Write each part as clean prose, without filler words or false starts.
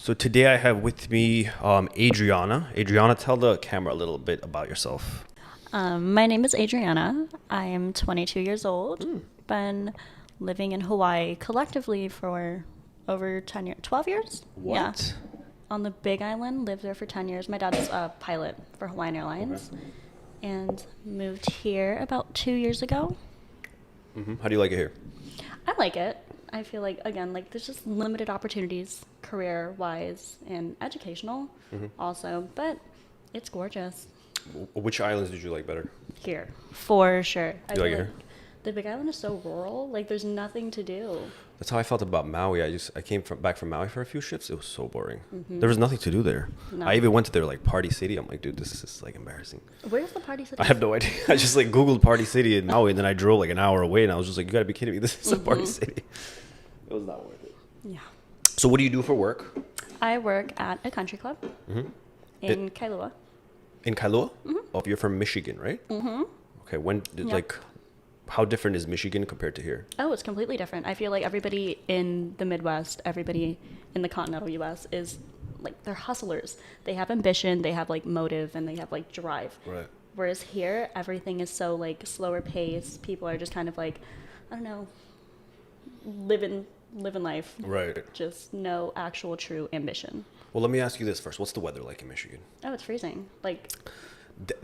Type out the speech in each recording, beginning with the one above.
So today I have with me Adriana. Adriana, tell the camera a little bit about yourself. My name is Adrianna. I am 22 years old. Been living in Hawaii collectively for over 10 years, 12 years? Yeah. What? On the Big Island, lived there for 10 years. My dad's a pilot for Hawaiian Airlines. Okay. And moved here about 2 years ago. How do you like it here? I like it. I feel like, again, like there's just limited opportunities career-wise and educational also. But it's gorgeous Which islands did you like better? here, for sure. I You like feel it here? the Big Island is so rural. Like there's nothing to do. That's how I felt about Maui. I came back from Maui for a few shifts. It was so boring. There was nothing to do there. No. I even went to their like party city. I'm like, dude, this is like embarrassing. Where's the party city? I have no idea. I just like Googled party city in Maui, and then I drove like an hour away, and I was just like, you gotta be kidding me. This is a party city. It was not worth it. Yeah. So what do you do for work? I work at a country club in Kailua. In Kailua? Oh, you're from Michigan, right? Okay. When did Yep. how different is Michigan compared to here? Oh, it's completely different. I feel like everybody in the Midwest, everybody in the continental U.S. is like they're hustlers. They have ambition, they have like motive, and they have like drive. Right. Whereas here, everything is so like slower pace. People are just kind of like, I don't know, living life. Right. Just no actual true ambition. Well, let me ask you this first. What's the weather like in Michigan? Oh, it's freezing. Like,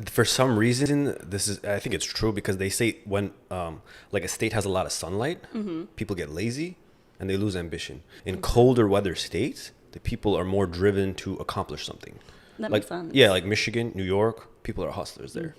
For some reason, I think it's true because they say when like a state has a lot of sunlight, people get lazy and they lose ambition. In colder weather states, the people are more driven to accomplish something. that Like makes sense. yeah, like Michigan, New York, people are hustlers there.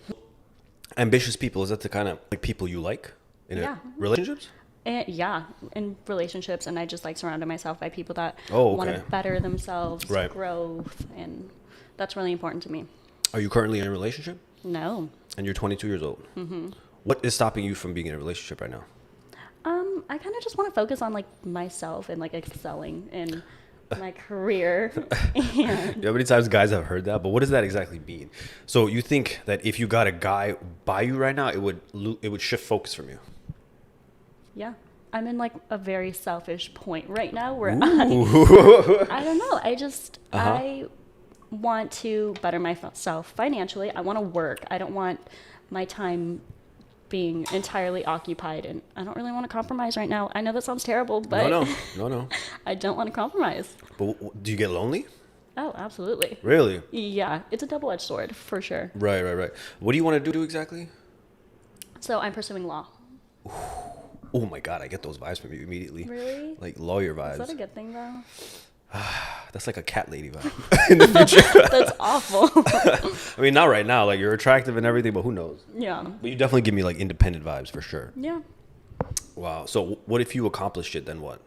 Ambitious people, is that the kind of like people you like in Yeah. relationships? And yeah, in relationships, and I just like surrounded myself by people that Oh, want okay. to better themselves, Right. growth, and that's really important to me. Are you currently in a relationship? No, And you're 22 years old. What is stopping you from being in a relationship right now? I kind of just want to focus on like myself and like excelling in my career. And You know how many times guys have heard that? But what does that exactly mean? So you think that if you got a guy by you right now, it would shift focus from you? yeah, I'm in like a very selfish point right now where Ooh. I don't know. I want to better myself financially. I want to work. I don't want my time being entirely occupied, and I don't really want to compromise right now. I know that sounds terrible, but No. I don't want to compromise. But do you get lonely? Oh, absolutely. Really? Yeah, it's a double-edged sword for sure. Right. What do you want to do exactly? So I'm pursuing law. Oh my God, I get those vibes from you immediately. Really? Like lawyer Is that a vibes. good thing though? That's like a cat lady vibe in the future. That's awful. I mean, not right now. Like you're attractive and everything, but who knows? Yeah. But you definitely give me like independent vibes for sure. Yeah. Wow. So what if you accomplished it? Then what?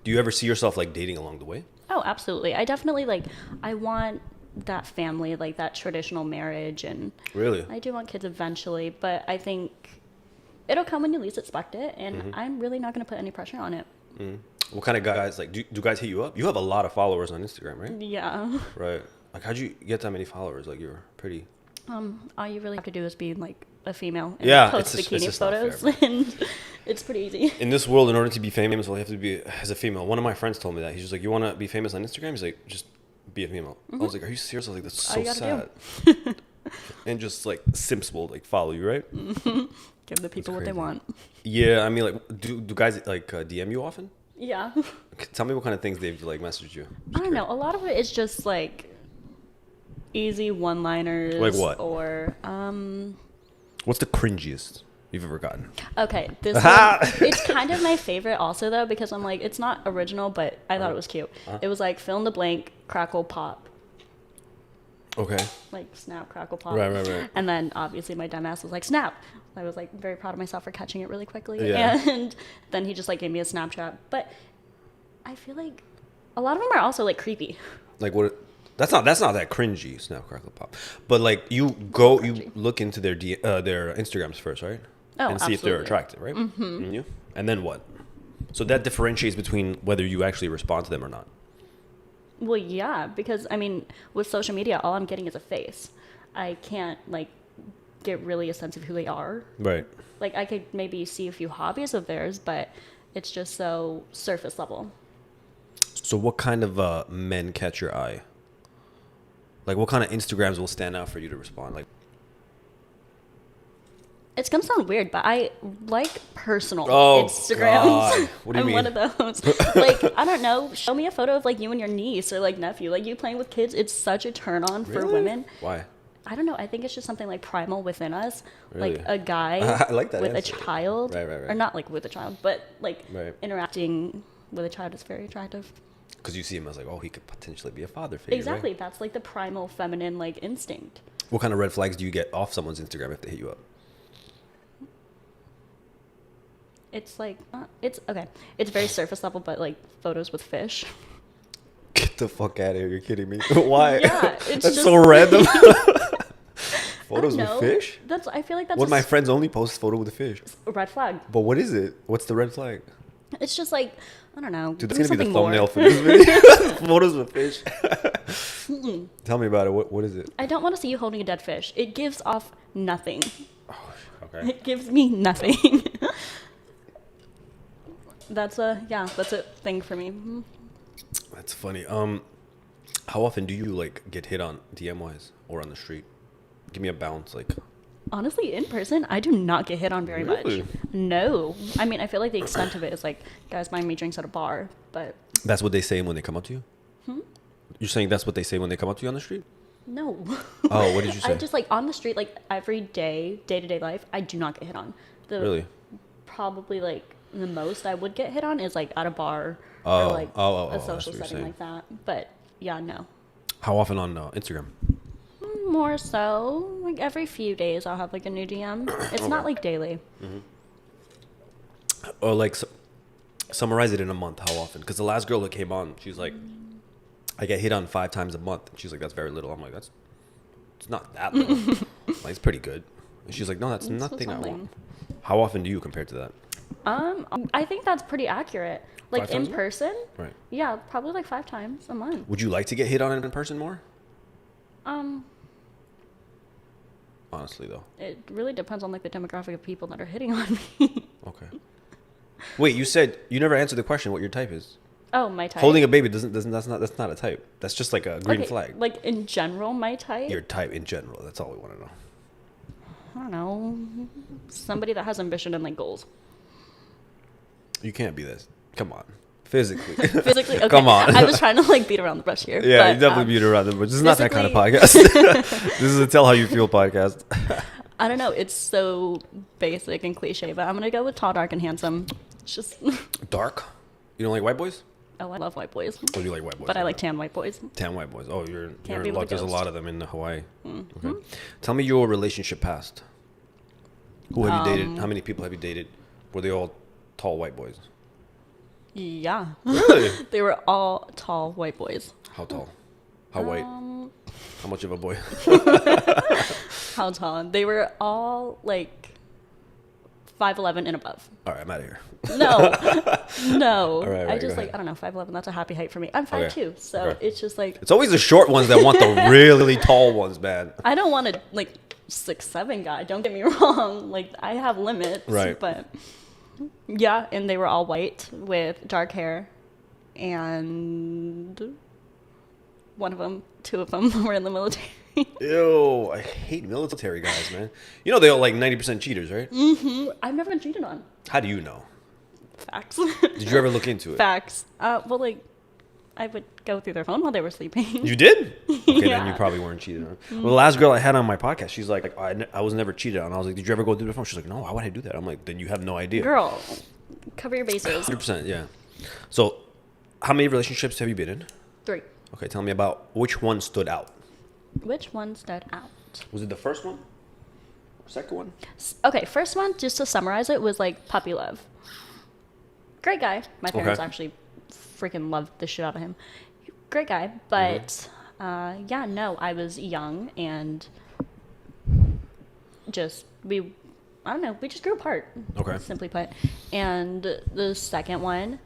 Do you ever see yourself like dating along the way? Oh, absolutely. I definitely like. I want that family, like that traditional marriage, and Really? I do want kids eventually, but I think it'll come when you least expect it, and I'm really not going to put any pressure on it. What kind of guys like do guys hit you up? You have a lot of followers on Instagram, right? Yeah. Right. Like how'd you get that many followers? Like you're pretty. All you really have to do is be like a female and Yeah, post it's bikini just not fair, photos, and it's pretty easy. In this world, in order to be famous, well, you have to be as a female. One of my friends told me that. He's just like, you want to be famous on Instagram? He's like, just be a female. I was like, are you serious? I was like, that's All so you gotta sad. And just like simps will like follow you, right? Give the people what they crazy. want. Yeah, I mean, like, do guys like DM you often? Yeah. Tell me what kind of things they've like messaged you. I don't know. A lot of it is just like easy one-liners. Like what? Or What's the cringiest you've ever gotten? okay, this one, it's kind of my favorite also though, because I'm like, it's not original, but I thought it was cute. It was like fill in the blank, crackle pop. Okay. Like snap, crackle pop. Right. And then obviously my dumbass was like snap. I was like very proud of myself for catching it really quickly. Yeah. And then he just like gave me a Snapchat. But I feel like a lot of them are also like creepy. Like what? That's not that cringy. Snap, crackle, pop. But like you look into their their Instagrams first, right? Oh, and see if they're absolutely. attractive, right? Mm-hmm. And then what? So that differentiates between whether you actually respond to them or not. Well, yeah, because I mean, with social media, all I'm getting is a face. I can't like get really a sense of who they are. Right. Like I could maybe see a few hobbies of theirs, but it's just so surface level. So what kind of men catch your eye? Like, what kind of Instagrams will stand out for you to respond? Like, It's gonna sound weird, but I like personal Instagrams. God. What do you I'm mean? one of those. Like, I don't know. Show me a photo of like you and your niece or like nephew, like you playing with kids. It's such a turn on for Really? women. Why? I don't know. I think it's just something like primal within us. Really? Like a guy I like that with answer. a child, Right. or not like with a child, but like Right. interacting with a child is very attractive. Because you see him as like, oh, he could potentially be a father figure. Exactly. Right? That's like the primal feminine like instinct. What kind of red flags do you get off someone's Instagram if they hit you up? It's like it's okay. It's very surface level, but like photos with fish. Get the fuck out of here! You're kidding me? Why? Yeah, it's that's just so random. Photos with No, fish? I feel like that's What my friends only post photo with a fish. a red flag. But what is it? What's the red flag? It's just like I don't know. Dude, that's give me gonna be the something thumbnail more. for this video. Photos with fish. Tell me about it. What is it? I don't want to see you holding a dead fish. It gives off nothing. Oh, okay. It gives me nothing. That's a thing for me. That's funny. How often do you like get hit on DM wise or on the street? Give me a bounce, like. Honestly, in person, I do not get hit on very Really? much. No. I mean, I feel like the extent of it is like, guys, mind me drinks at a bar, but That's what they say when they come up to you. You're saying that's what they say when they come up to you on the street? no. Oh, what did you say? I just like on the street, like every day-to-day life, I do not get hit on. Really? Probably like the most I would get hit on is like at a bar Oh, or like oh, a that's social what you're setting saying. like that. But yeah, no. How often on Instagram? More so, like every few days I'll have like a new DM. It's not like daily. Or like summarize it in a month. How often? Because the last girl that came on, she's like, I get hit on 5 times a month. And she's like, that's very little. I'm like, it's not that little. Like, it's pretty good. And she's like, no, that's nothing I something. want. How often do you compare to that? I think that's pretty accurate. Like 5 times in a month? person, Right. yeah, probably like 5 times a month. Would you like to get hit on in person more? Honestly, though. It really depends on like the demographic of people that are hitting on me. Okay. Wait, you said you never answered the question. What your type is? Oh, my type. Holding a baby that's not a type. That's just like a green Okay, flag. Like in general, my type. Your type in general. That's all we want to know. I don't know. Somebody that has ambition and like goals. You can't be this. Come on. Physically. Physically, okay. Come on. I was trying to like beat around the bush here. Yeah, but, you definitely beat around them, but this is not that kind of podcast. This is a tell how you feel podcast. I don't know. It's so basic and cliche, but I'm gonna go with tall, dark, and handsome. It's just. Dark? You don't like white boys? Oh, I love white boys. Or do you like white boys? But I like tan white boys. Tan white boys. Oh, you're be in with luck. a There's a ghost. lot of them in Hawaii. Okay. Tell me your relationship past. Who have you dated? How many people have you dated? Were they all tall white boys? Yeah. Really? They were all tall white boys. How tall? How white? How much of a boy? How tall? They were all like 5'11" and above. All right, I'm out of here. No. All right, I go just ahead. like, I don't know, 5'11", that's a happy height for me. I'm 5'2", Okay. so Okay. it's just like, It's always the short ones that want the really tall ones, man. I don't want a like 6'7" guy, don't get me wrong. Like, I have limits. Right. But yeah, and they were all white with dark hair. And two of them were in the military. Ew, I hate military guys, man. You know they all like 90% cheaters, right? I've never been cheated on. How do you know? Facts. Did you ever look into it? Facts. Well, like, I would go through their phone while they were sleeping. You did? Okay, then you Yeah. probably weren't cheated on. Well, the last girl I had on my podcast, she's like, I was never cheated on. I was like, did you ever go through the phone? She's like, no, why would I do that? I'm like, then you have no idea. Girl, cover your bases. 100%, yeah. So, how many relationships have you been in? 3. Okay, tell me about which one stood out. Which one stood out? Was it the first one? Second one? Okay, first one, just to summarize it, was like puppy love. Great guy. My parents Okay. actually freaking loved the shit out of him. Great guy, but yeah, no, I was young and just I don't know, we just grew apart. Okay. Simply put. And the second one,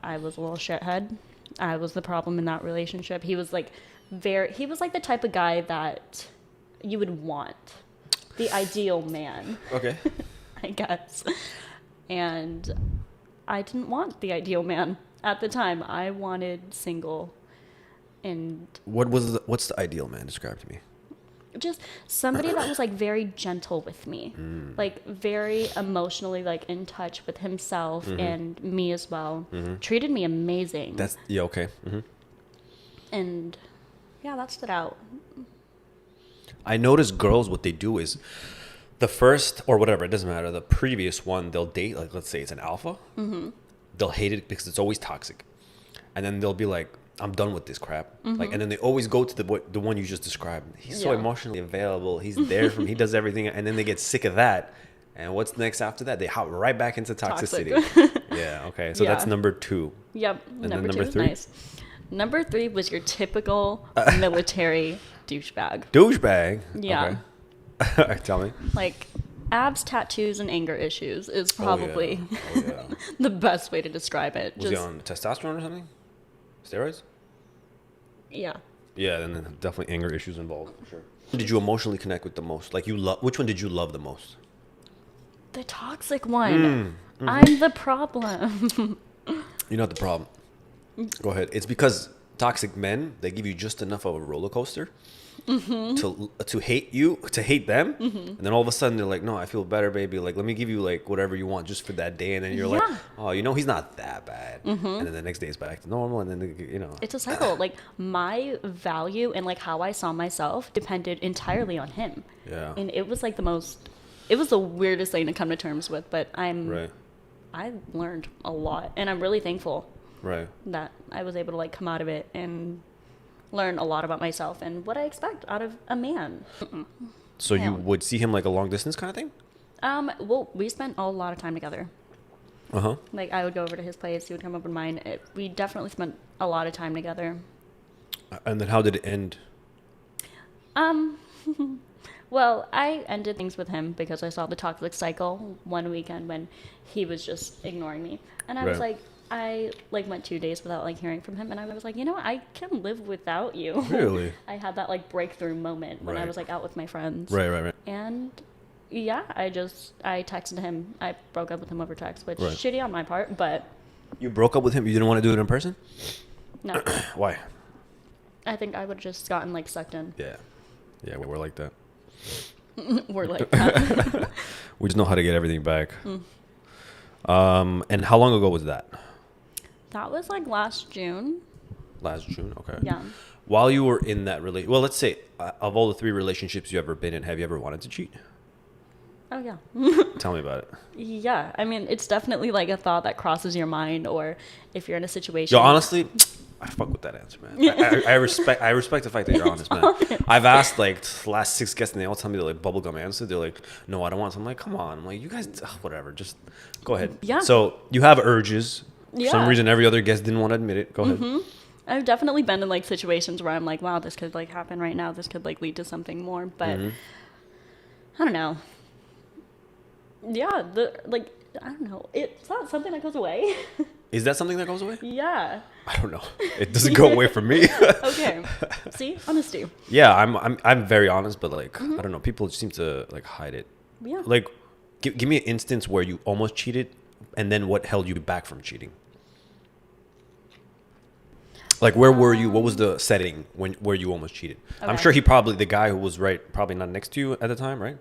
I was a little shithead. I was the problem in that relationship. He was like the type of guy that you would want. The ideal man. Okay. I guess. And I didn't want the ideal man. At the time, I wanted single, and What's the ideal man? Describe to me. just somebody that was like very gentle with me, like very emotionally like in touch with himself and me as well. Treated me amazing. Okay. And yeah, that stood out. I notice girls, what they do is the first or whatever, it doesn't matter, the previous one, they'll date, like let's say it's an alpha. They'll hate it because it's always toxic. And then they'll be like, I'm done with this crap. Like, and then they always go to the one you just described. He's so emotionally available. He's there for me. He does everything. And then they get sick of that. And what's next after that? They hop right back into toxicity. Yeah. Okay. So that's number 2. Yep. And number 2 is 3? nice. Number 3 was your typical military douchebag. Douchebag. Yeah. Okay. Tell me. Like abs, tattoos, and anger issues is probably the best way to describe it. Was he on testosterone or something? Steroids? Yeah. Yeah, then definitely anger issues involved for sure. Who did you emotionally connect with the most? Like which one did you love the most? The toxic one. I'm the problem. You're not the problem. Go ahead. It's because toxic men, they give you just enough of a roller coaster to hate them, and then all of a sudden they're like, no, I feel better, baby, like let me give you like whatever you want just for that day, and then you're like, oh, he's not that bad, and then the next day it's back to normal, and then it's a cycle. Like my value and like how I saw myself depended entirely on him. Yeah. And it was like it was the weirdest thing to come to terms with, but I learned a lot, and I'm really thankful that I was able to like come out of it and learn a lot about myself and what I expect out of a man. So you would see him like a long distance kind of thing? Well, we spent a lot of time together. Like I would go over to his place, he would come over to mine. We definitely spent a lot of time together. And then how did it end? Well, I ended things with him because I saw the toxic cycle one weekend when he was just ignoring me. And I was like, I like went 2 days without like hearing from him, and I was like, I can live without you. Really? I had that like breakthrough moment when I was like out with my friends. Right. And yeah, I texted him. I broke up with him over text, which is shitty on my part, but you broke up with him? You didn't want to do it in person? No. Why? I think I would have just gotten like sucked in. Yeah, we're like that. We're like that. We just know how to get everything back. And how long ago was that? That was like last June. Last June, okay. Yeah. While you were in that well, let's say of all the 3 relationships you ever been in, have you ever wanted to cheat? Oh yeah. Tell me about it. Yeah, I mean, it's definitely like a thought that crosses your mind, or if you're in a situation. Yo, honestly, I fuck with that answer, man. I respect the fact that you're honest, man. I've asked like the last 6 guests, and they all tell me they're like bubblegum answer. They're like, no, I don't want. So I'm like, come on. I'm like, you guys, whatever. Just go ahead. Yeah. So you have urges. Yeah. For some reason, every other guest didn't want to admit it. Go ahead. I've definitely been in like situations where I'm like, wow, this could like happen right now. This could like lead to something more. But I don't know. Yeah, I don't know. It's not something that goes away. Is that something that goes away? Yeah. I don't know. It doesn't go away from me. Okay. See, honesty. Yeah, I'm very honest, but like I don't know. People seem to like hide it. Yeah. Like, give me an instance where you almost cheated, and then what held you back from cheating. Like, where were you? What was the setting where you almost cheated? Okay. I'm sure the guy who was probably not next to you at the time, right?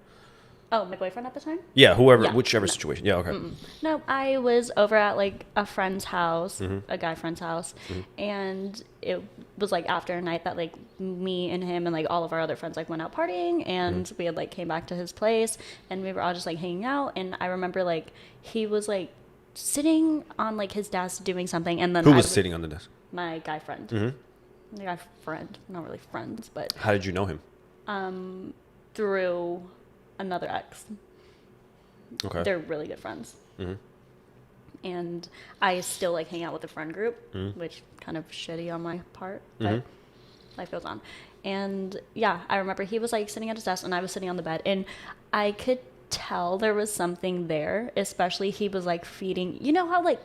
Oh, my boyfriend at the time? Yeah, whichever situation. Yeah, okay. No, I was over at like a friend's house, a guy friend's house, and it was like after a night that like me and him and like all of our other friends like went out partying, and we had like came back to his place, and we were all just like hanging out, and I remember like he was like sitting on like his desk doing something, and then who was sitting on the desk? My guy friend. My guy friend, not really friends, but how did you know him? Through another ex. Okay. They're really good friends. And I still like hang out with the friend group, which kind of shitty on my part, but life goes on. And yeah, I remember he was like sitting at his desk and I was sitting on the bed, and I could tell there was something there, especially he was like feeding, you know how like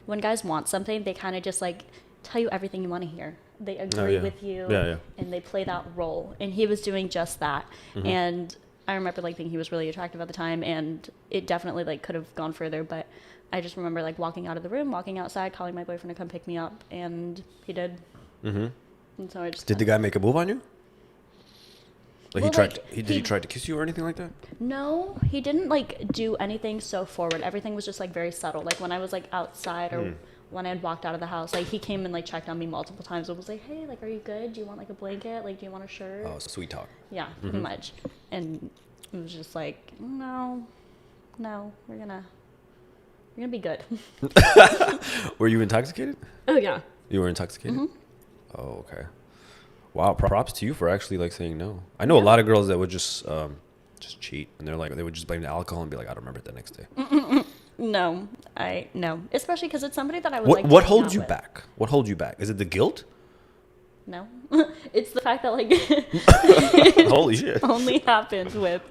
when guys want something, they kind of just like tell you everything you want to hear. They agree with you, and they play that role. And he was doing just that. And I remember like thinking he was really attractive at the time, and it definitely like could have gone further, but I just remember like walking out of the room, walking outside, calling my boyfriend to come pick me up, and he did. Mm-hmm. And so I just did the guy make a move on you? Like well, did he try to kiss you or anything like that? No, he didn't like do anything so forward. Everything was just like very subtle. Like when I was like outside or when I had walked out of the house, like he came and like checked on me multiple times. It was like, hey, like, are you good? Do you want like a blanket? Like, do you want a shirt? Oh, sweet talk. Yeah, pretty much. And it was just like, no, we're gonna be good. Were you intoxicated? Oh yeah. You were intoxicated? Oh, okay. Wow, props to you for actually like saying no. I know a lot of girls that would just cheat, and they would just blame the alcohol and be like, I don't remember it the next day. No, especially because it's somebody that I would What like. What holds you back? What holds you back? Is it the guilt? No, it's the fact that like Holy shit, only happens with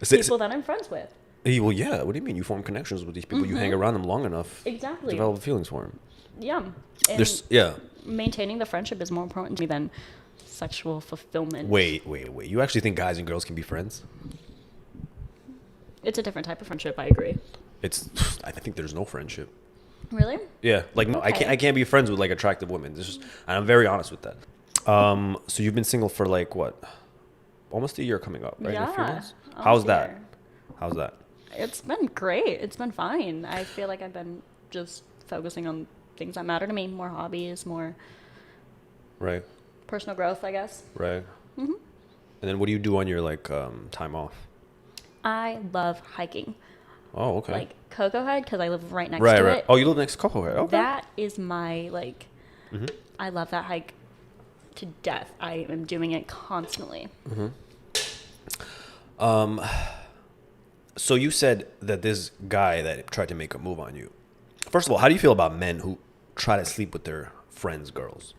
people that I'm friends with. Well, yeah. What do you mean? You form connections with these people. You hang around them long enough. Exactly. Develop feelings for them. Yeah. And yeah. Maintaining the friendship is more important to me than sexual fulfillment. Wait. You actually think guys and girls can be friends? It's a different type of friendship. I agree. I think there's no friendship. Really? Yeah. Like no, Okay. I can't be friends with like attractive women. And I'm very honest with that. So you've been single for like what? Almost a year coming up, right? In a few Yeah. months? How's that? It's been great. It's been fine. I feel like I've been just focusing on things that matter to me, more hobbies, more Right. personal growth, I guess. Right. And then what do you do on your like time off? I love hiking. Oh, okay. Like Cocoa Head, because I live right next to Right. it. Oh, you live next to Cocoa Head. Okay. That is my like. I love that hike to death. I am doing it constantly. So you said that this guy that tried to make a move on you. First of all, how do you feel about men who try to sleep with their friends' girls?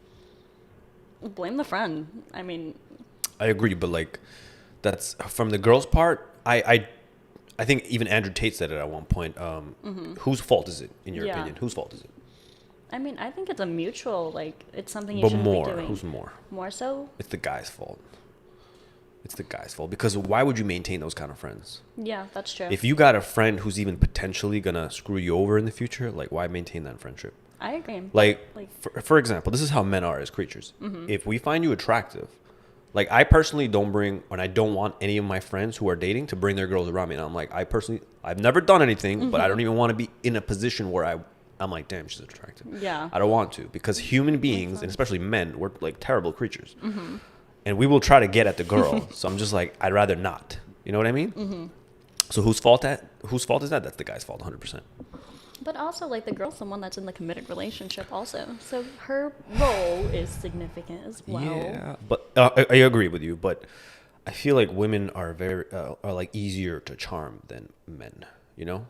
Blame the friend. I mean, I agree, but like, that's from the girl's part. I think even Andrew Tate said it at one point. Whose fault is it, in your opinion? Whose fault is it? I mean, I think it's a mutual, like, it's something you But shouldn't more, be doing. who's more? More so? It's the guy's fault. It's the guy's fault, because why would you maintain those kind of friends? Yeah, that's true. If you got a friend who's even potentially gonna screw you over in the future, like why maintain that friendship? I agree. Like for example, this is how men are as creatures. If we find you attractive, like I personally don't bring, and I don't want any of my friends who are dating to bring their girls around me. And I'm like, I've never done anything, but I don't even want to be in a position where I'm like, damn, she's attractive. Yeah. I don't want to, because human beings, and especially men, we're like terrible creatures. And we will try to get at the girl. So I'm just like, I'd rather not. You know what I mean? So whose fault is that? That's the guy's fault, 100%. But also, like, the girl's the one that's in the committed relationship also. So her role is significant as well. Yeah, but I agree with you. But I feel like women are are like easier to charm than men. You know?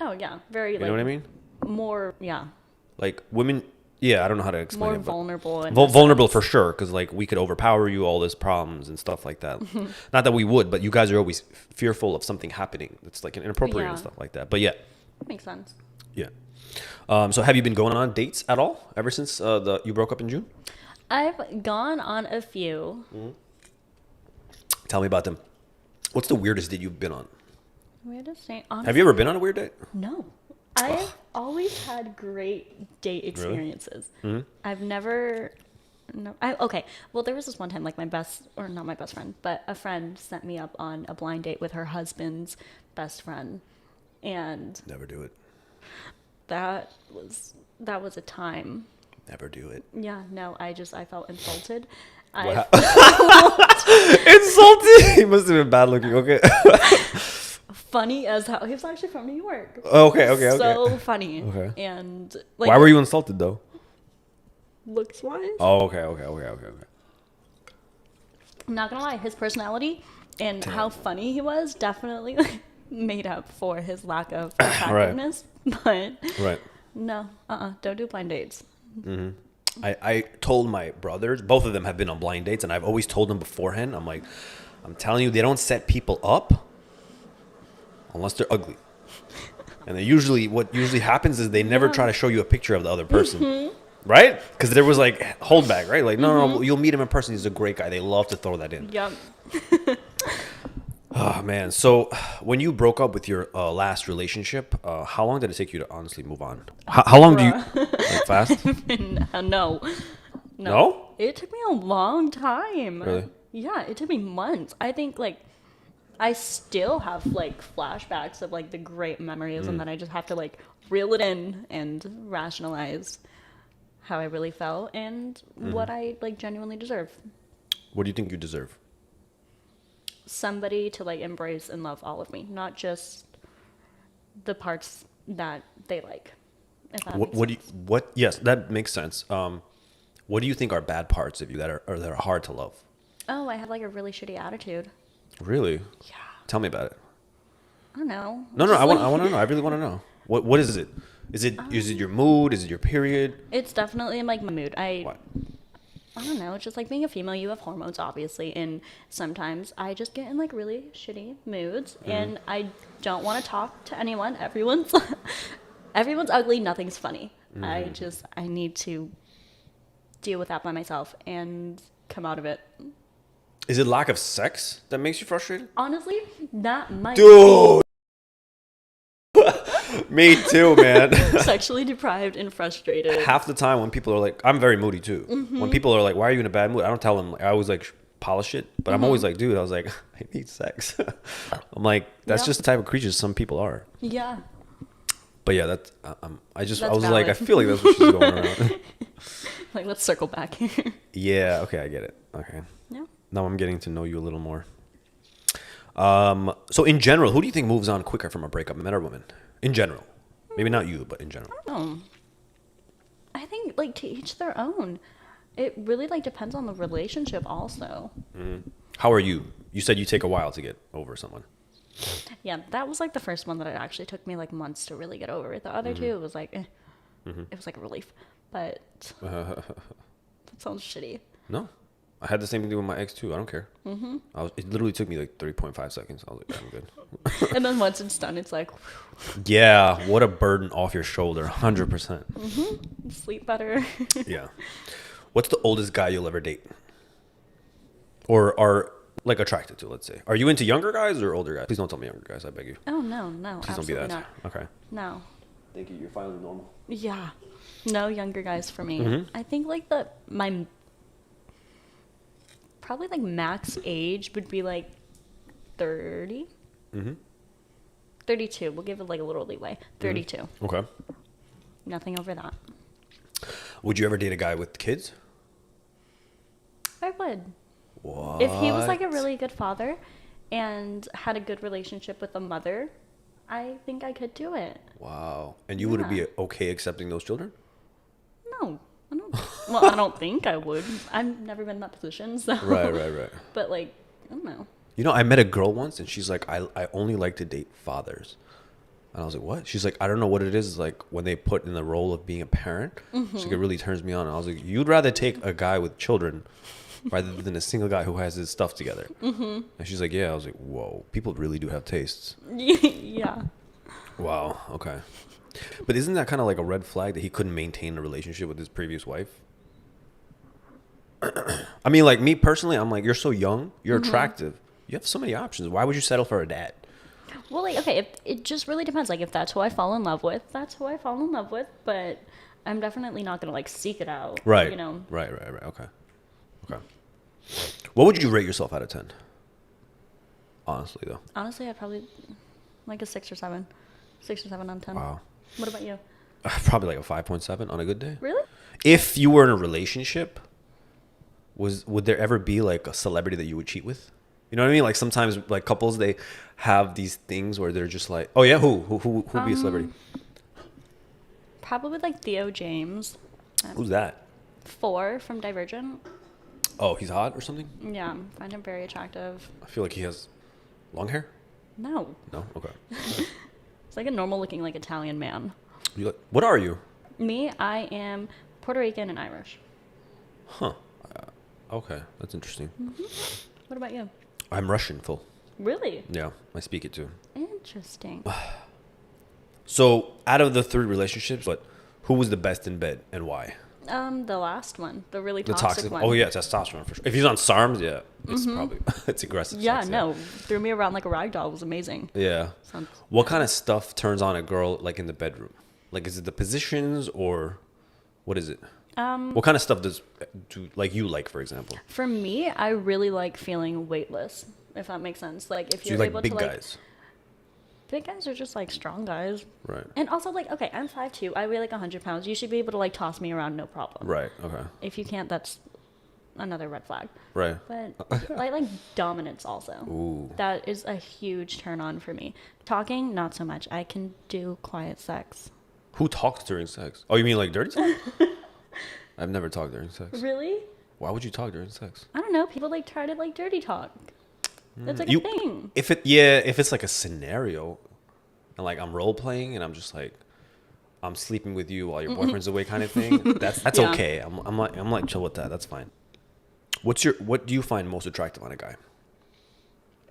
Oh, yeah. Very, You know what I mean? More, yeah. Like women, yeah, I don't know how to explain More it. But vulnerable. vulnerable for sure, because like we could overpower you, all these problems and stuff like that. Not that we would, but you guys are always fearful of something happening. It's like inappropriate and stuff like that. But yeah. Makes sense. Yeah. So have you been going on dates at all ever since you broke up in June? I've gone on a few. Tell me about them. What's the weirdest date you've been on? Weirdest date? Honestly, Have you ever been on a weird date? No. I've always had great date experiences. Really? I've never... No, okay. Well, there was this one time, like not my best friend, but a friend sent me up on a blind date with her husband's best friend. And Never do it. that was a time. Never do it. Yeah, no, I felt insulted. Insulted? He must have been bad looking. Okay. Funny as how he was actually from New York. Okay. So funny. Okay. And like, Why were you insulted though? looks wise? Oh, okay. I'm not gonna lie, his personality and how funny he was definitely made up for his lack of attractiveness. But Right. no, don't do blind dates. I told my brothers, both of them have been on blind dates, and I've always told them beforehand, I'm like, I'm telling you, they don't set people up unless they're ugly. And what usually happens is they never try to show you a picture of the other person. Right? Because there was like holdback, right? Like, no, you'll meet him in person. He's a great guy. They love to throw that in. Yep. Oh man. So when you broke up with your last relationship, how long did it take you to honestly move on? How long do you like fast? No. No. No? It took me a long time. Really? Yeah, it took me months. I think like I still have like flashbacks of like the great memories and then I just have to like reel it in and rationalize how I really felt and what I like genuinely deserve. What do you think you deserve? Somebody to like embrace and love all of me, not just the parts that they like. If that makes What do you, sense. what? Yes, that makes sense. What do you think are bad parts of you that are hard to love? Oh, I have like a really shitty attitude. Really? Yeah. Tell me about it. I don't know. No, Just I like, want to know. I really want to know. What is it? Is it your mood? Is it your period? it's definitely like my mood. What? I don't know. It's just like being a female, you have hormones, obviously, and sometimes I just get in like really shitty moods, and I don't want to talk to anyone. Everyone's ugly. Nothing's funny. I need to deal with that by myself and come out of it. Is it lack of sex that makes you frustrated? Honestly, that might Dude, me too, man. be sexually deprived and frustrated. Half the time when people are like, I'm very moody too. When people are like, why are you in a bad mood? I don't tell them. Like, I always like polish it, but I'm always like, dude, I was like, I need sex. I'm like, that's Yeah. just the type of creatures some people are. Yeah, But yeah, that's I was like, valid. I feel like that's what she's going around. like let's circle back here. Yeah, okay, I get it. Okay. Yeah. Now I'm getting to know you a little more. So in general, who do you think moves on quicker from a breakup, men or women? In general. Maybe not you, but in general. I think like to each their own. It really like depends on the relationship also. How are you? You said you take a while to get over someone. Yeah, that was like the first one that it actually took me like months to really get over. The other two, it was like, it was like a relief. But that sounds shitty. No. I had the same thing with my ex too. I don't care. It literally took me like 3.5 seconds. I was like, I'm good. And then once it's done, it's like, Yeah, what a burden off your shoulder. 100%. sleep better. Yeah. What's the oldest guy you'll ever date? Or are like attracted to, let's say. Are you into younger guys or older guys? Please don't tell me younger guys, I beg you. Oh, no, Please don't be absolutely that. not. Okay. No. Thank you. You're finally normal. Yeah. No younger guys for me. I think like my probably like max age would be like 30. 32. We'll give it like a little leeway. 32. Okay. Nothing over that. Would you ever date a guy with kids? I would. What? If he was like a really good father and had a good relationship with a mother, I think I could do it. Wow. And you would be Yeah. okay accepting those children? No, I don't. Well, I don't think I would. I've never been in that position, so. Right. But like, I don't know. You know, I met a girl once and she's like, I only like to date fathers. And I was like, what? She's like, I don't know what it is. Like when they put in the role of being a parent, she's like, it really turns me on. And I was like, you'd rather take a guy with children rather than a single guy who has his stuff together. And she's like, yeah. I was like, whoa, people really do have tastes. Yeah. Wow. Okay. But isn't that kind of like a red flag that he couldn't maintain a relationship with his previous wife? I mean, like me personally, I'm like, you're so young, you're attractive. You have so many options. Why would you settle for a dad? Well, like, okay, it just really depends. Like, if that's who I fall in love with, that's who I fall in love with. But I'm definitely not gonna like seek it out. Right. You know. Right. Okay. What would you rate yourself out of 10? Honestly, though. Honestly, I'd probably like a 6 or 7. 6 or 7 on 10. Wow. What about you? Probably like a 5.7 on a good day. Really? If you were in a relationship, would there ever be like a celebrity that you would cheat with? You know what I mean? Like sometimes like couples, they have these things where they're just like, oh yeah, who'd be a celebrity? Probably like Theo James. Who's that? 4 from Divergent. Oh, he's hot or something? Yeah, find him very attractive. I feel like he has long hair. No, No? Okay. it's like a normal looking like Italian man. What are you? Me, I am Puerto Rican and Irish. Huh. Okay. That's interesting. What about you? I'm Russian, full. Really? Yeah, I speak it too. Interesting. So, out of the 3 relationships, who was the best in bed and why? The last one, the really The toxic one. Oh yeah, testosterone for sure. If he's on SARMs, yeah, it's probably it's aggressive. Yeah, sex, no, threw me around like a rag doll. It was amazing. Yeah. Sounds- What kind of stuff turns on a girl like in the bedroom? Like, is it the positions or what is it? What kind of stuff do like you like, for example? For me, I really like feeling weightless, if that makes sense. Like if So you're you like able big to like guys, big guys are just like strong guys. right? And also like okay, I'm 5'2". I weigh like 100 pounds. You should be able to like toss me around no problem. Right. Okay. If you can't, that's another red flag. Right. But I like dominance also. Ooh. That is a huge turn on for me. Talking, not so much. I can do quiet sex. Who talks during sex? Oh, you mean like dirty sex? I've never talked during sex. Really? Why would you talk during sex? I don't know. People like try to like dirty talk. That's like a thing. If it's like a scenario, and like I'm role playing, and I'm just like, I'm sleeping with you while your boyfriend's away, kind of thing. That's Yeah. okay. I'm like chill with that. That's fine. What do you find most attractive on a guy?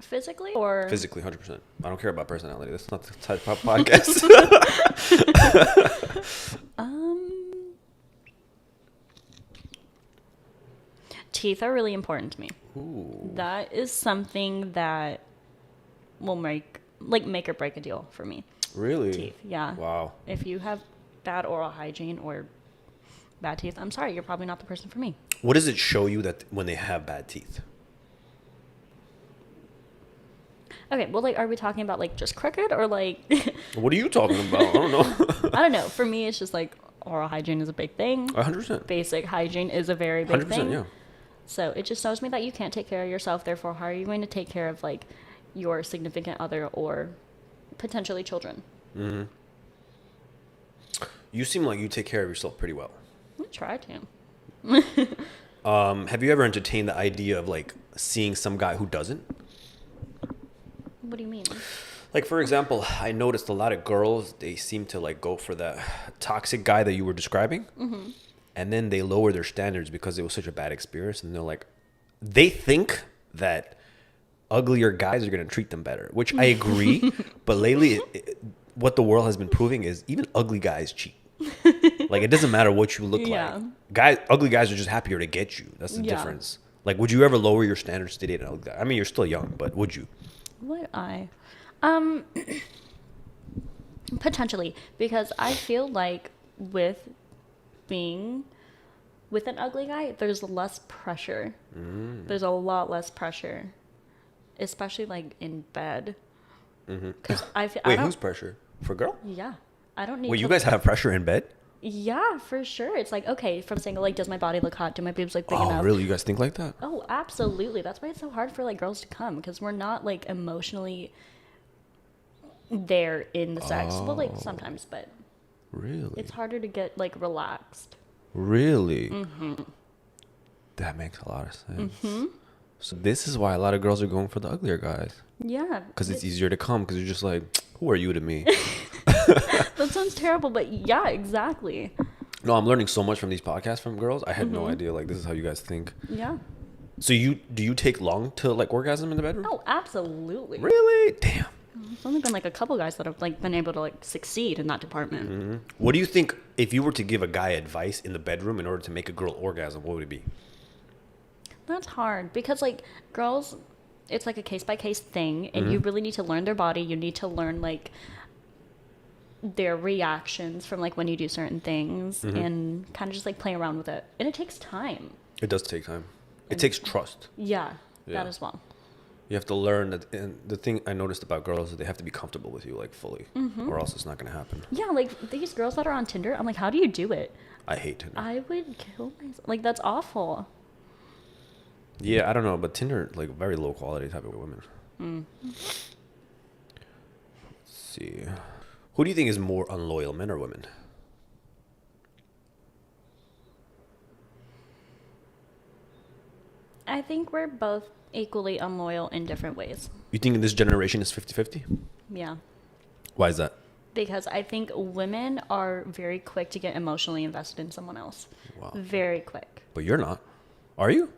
Physically or Physically, 100%. I don't care about personality. That's not the type of podcast. teeth are really important to me. Ooh. That is something that will make or break a deal for me. Really? Teeth, yeah. Wow. If you have bad oral hygiene or bad teeth, I'm sorry, you're probably not the person for me. What does it show you that when they have bad teeth? Okay, well, like, are we talking about like just crooked or like? What are you talking about? I don't know. I don't know. For me, it's just like oral hygiene is a big thing. 100%. Basic hygiene is a very big 100%, thing. yeah. So it just shows me that you can't take care of yourself. Therefore, how are you going to take care of like your significant other or potentially children? Mm-hmm. You seem like you take care of yourself pretty well. I try to. Have you ever entertained the idea of like seeing some guy who doesn't? What do you mean? Like, for example, I noticed a lot of girls, they seem to like go for that toxic guy that you were describing. Mm-hmm. And then they lower their standards because it was such a bad experience. And they're like, they think that uglier guys are going to treat them better, which I agree. But lately, what the world has been proving is even ugly guys cheat. Like, it doesn't matter what you look Yeah. like. Ugly guys are just happier to get you. That's the Yeah. difference. Like, would you ever lower your standards to date an ugly guy? I mean, you're still young, but would you? Would I? Potentially, because I feel like with being with an ugly guy, there's less pressure. There's a lot less pressure, especially like in bed. Because I feel. Wait, who's pressure? For girl? Yeah, I don't need. Wait, to, you guys have pressure in bed? Yeah, for sure. It's like okay, from single, like, does my body look hot? Do my boobs look big Oh, enough? really? You guys think like that? Oh, absolutely. That's why it's so hard for like girls to come because we're not like emotionally there in the sex. Well, like sometimes, but Really? it's harder to get like relaxed. Really? That makes a lot of sense. So this is why a lot of girls are going for the uglier guys. Yeah. Because it's easier to come. Because you're just like, who are you to me? That sounds terrible, but yeah, exactly. No, I'm learning so much from these podcasts from girls. I had no idea. Like, this is how you guys think. Yeah. So do you take long to like orgasm in the bedroom? Oh, absolutely. Really? Damn. It's only been like a couple guys that have like been able to like succeed in that department. What do you think if you were to give a guy advice in the bedroom in order to make a girl orgasm? What would it be? That's hard because like girls, it's like a case by case thing, and you really need to learn their body. You need to learn like their reactions from like when you do certain things and kind of just like play around with it. And it takes time. It does take time. It takes trust. Yeah, Yeah. that as well. You have to learn that. And the thing I noticed about girls is they have to be comfortable with you like fully, or else it's not going to happen. Yeah, like these girls that are on Tinder, I'm like, how do you do it? I hate Tinder. I would kill myself. Like, that's awful. Yeah, I don't know, but Tinder, like, very low quality type of women. Let's see. Who do you think is more unloyal, men or women? I think we're both equally unloyal in different ways. You think in this generation is 50-50? Yeah. Why is that? Because I think women are very quick to get emotionally invested in someone else. Wow. Very quick. But you're not. Are you?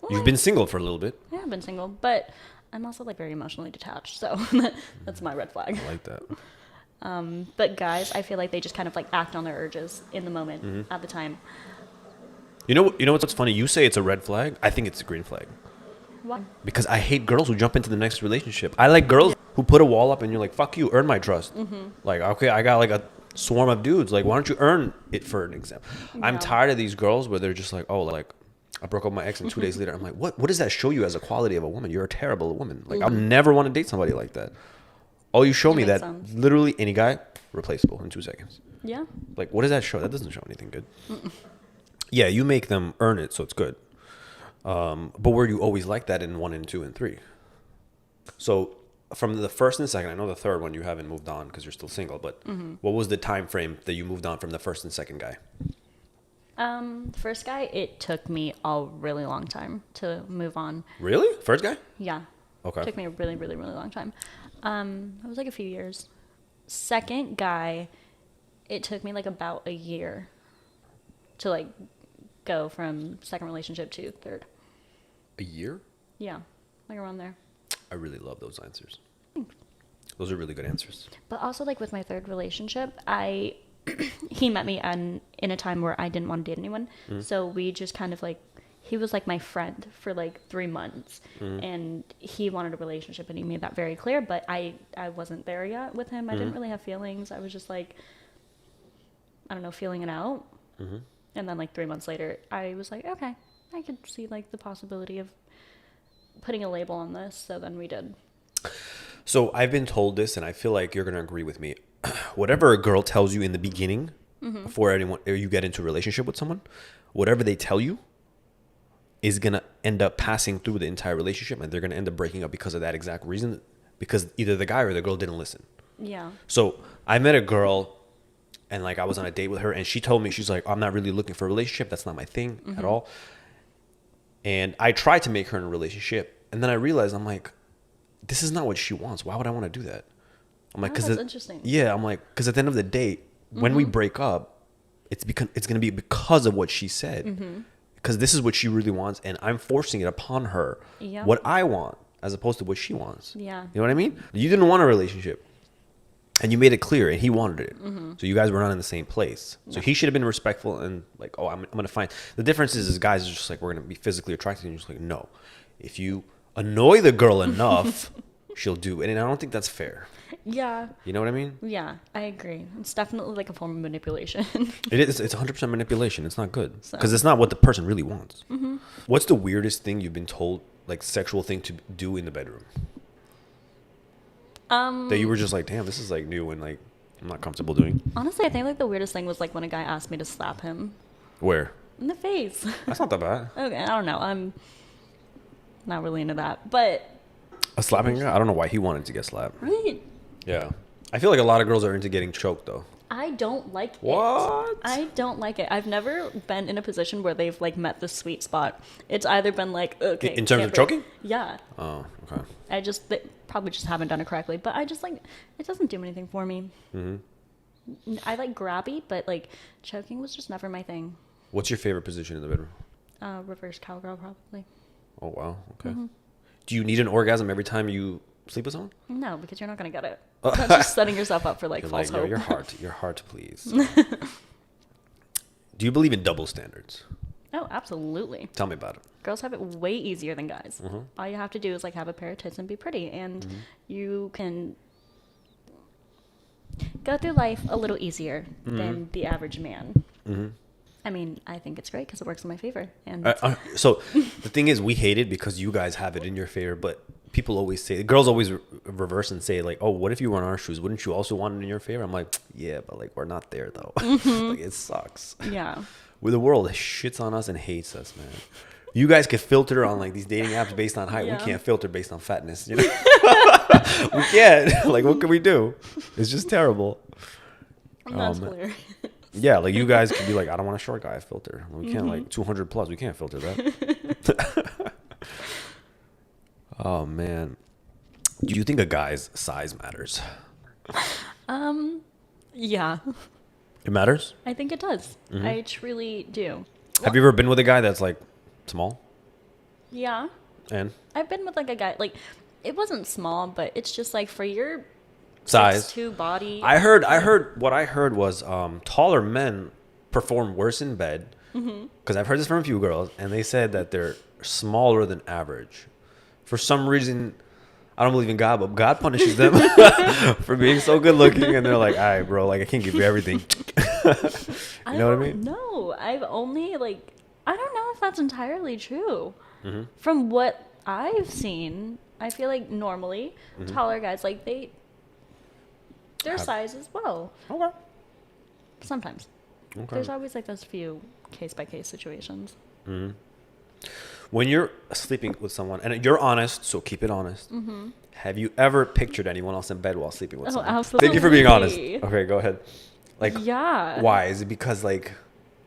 You've been single for a little bit. I have been single, but I'm also like very emotionally detached, so that's my red flag. I like that. But guys, I feel like they just kind of like act on their urges in the moment at the time. You know what's funny? You say it's a red flag. I think it's a green flag. Why? Because I hate girls who jump into the next relationship. I like girls who put a wall up and you're like, fuck you, earn my trust. Like, okay, I got like a swarm of dudes. Like, why don't you earn it for an example? I'm tired of these girls where they're just like, oh, like, I broke up with my ex and 2 days later, I'm like, what does that show you as a quality of a woman? You're a terrible woman. Like, I'll never want to date somebody like that. Oh, you show me that literally any guy, replaceable in 2 seconds. Yeah. Like, what does that show? That doesn't show anything good. Yeah, you make them earn it, so it's good. But were you always like that in 1 and 2 and 3? So from the first and the second, I know the third one you haven't moved on because you're still single, but what was the time frame that you moved on from the first and second guy? The first guy, it took me a really long time to move on. Really? First guy? Yeah. Okay. It took me a really, really, really long time. It was like a few years. Second guy, it took me like about a year to like go from second relationship to third. A year? Yeah, like around there. I really love those answers. Those are really good answers. But also like with my third relationship, he met me in a time where I didn't want to date anyone. So we just kind of like, he was like my friend for like 3 months, and he wanted a relationship and he made that very clear, but I wasn't there yet with him. I didn't really have feelings. I was just like, I don't know, feeling it out. And then like 3 months later, I was like, okay, I could see like the possibility of putting a label on this. So then we did. So I've been told this, and I feel like you're going to agree with me. Whatever a girl tells you in the beginning, before you get into a relationship with someone, whatever they tell you is going to end up passing through the entire relationship, and they're going to end up breaking up because of that exact reason, because either the guy or the girl didn't listen. Yeah. So I met a girl, and like I was on a date with her, and she told me, she's like, I'm not really looking for a relationship. That's not my thing at all. And I tried to make her in a relationship, and then I realized, I'm like, this is not what she wants. Why would I want to do that? I'm like, that's interesting. Yeah, I'm like, because at the end of the day, when we break up, it's going to be because of what she said. Because this is what she really wants, and I'm forcing it upon her. Yep. What I want, as opposed to what she wants. Yeah. You know what I mean? You didn't want a relationship, and you made it clear, and he wanted it. So you guys were not in the same place. So he should have been respectful and like, oh, I'm going to find. The difference is guys are just like, we're going to be physically attracted, and you're just like, no. If you annoy the girl enough, she'll do it, and I don't think that's fair. Yeah. You know what I mean? Yeah, I agree. It's definitely like a form of manipulation. It is. It's 100% manipulation. It's not good because it's not what the person really wants. What's the weirdest thing you've been told, like sexual thing to do in the bedroom? That you were just like, damn, this is like new and like I'm not comfortable doing. Honestly, I think like the weirdest thing was like when a guy asked me to slap him Where? in the face. That's not that bad. Okay, I don't know. I'm not really into that, but A slapping guy? I don't know why he wanted to get slapped. really, Yeah. I feel like a lot of girls are into getting choked though. I don't like it. What? I don't like it. I've never been in a position where they've like met the sweet spot. It's either been like, okay, In terms of choking? Yeah. Oh, okay. They probably just haven't done it correctly, but I just like, it doesn't do anything for me. I like grabby, but like choking was just never my thing. What's your favorite position in the bedroom? Reverse cowgirl probably. Oh, wow. Okay. Do you need an orgasm every time you sleep with someone? No, because you're not gonna get it. That's just setting yourself up for like You're false like, hope. you're hard to please. Do you believe in double standards? Oh, absolutely. Tell me about it. Girls have it way easier than guys. All you have to do is like have a pair of tits and be pretty, and you can go through life a little easier than the average man. I mean, I think it's great because it works in my favor. And So the thing is, we hate it because you guys have it in your favor, but people always say, girls always reverse and say like, oh, what if you were in our shoes? Wouldn't you also want it in your favor? I'm like, yeah, but like we're not there though. Like it sucks. yeah. Where the world shits on us and hates us, man. You guys can filter on like these dating apps based on height. Yeah. We can't filter based on fatness. You know? We can't. Like, what can we do? It's just terrible. That's hilarious. Yeah, like you guys could be like, I don't want a short guy filter. We can't like 200 plus. We can't filter that. Oh man, do you think a guy's size matters? Yeah. It matters. I think it does. I truly do. Have you ever been with a guy that's like small? Yeah. And I've been with like a guy, like, it wasn't small, but it's just like for your size, 6'2" body. I heard what I heard was taller men perform worse in bed Because I've heard this from a few girls, and they said that they're smaller than average. For some reason, I don't believe in God, but God punishes them for being so good looking, and they're like, all right, bro, like I can't give you everything. You know what I mean? No, I've only I don't know if that's entirely true. From what I've seen, I feel like normally taller guys their size as well. Okay. Sometimes. Okay. There's always those few case by case situations. When you're sleeping with someone, and you're honest, so keep it honest. Have you ever pictured anyone else in bed while sleeping with someone? Absolutely. Thank you for being honest. Okay, go ahead. Yeah. Why? Is it because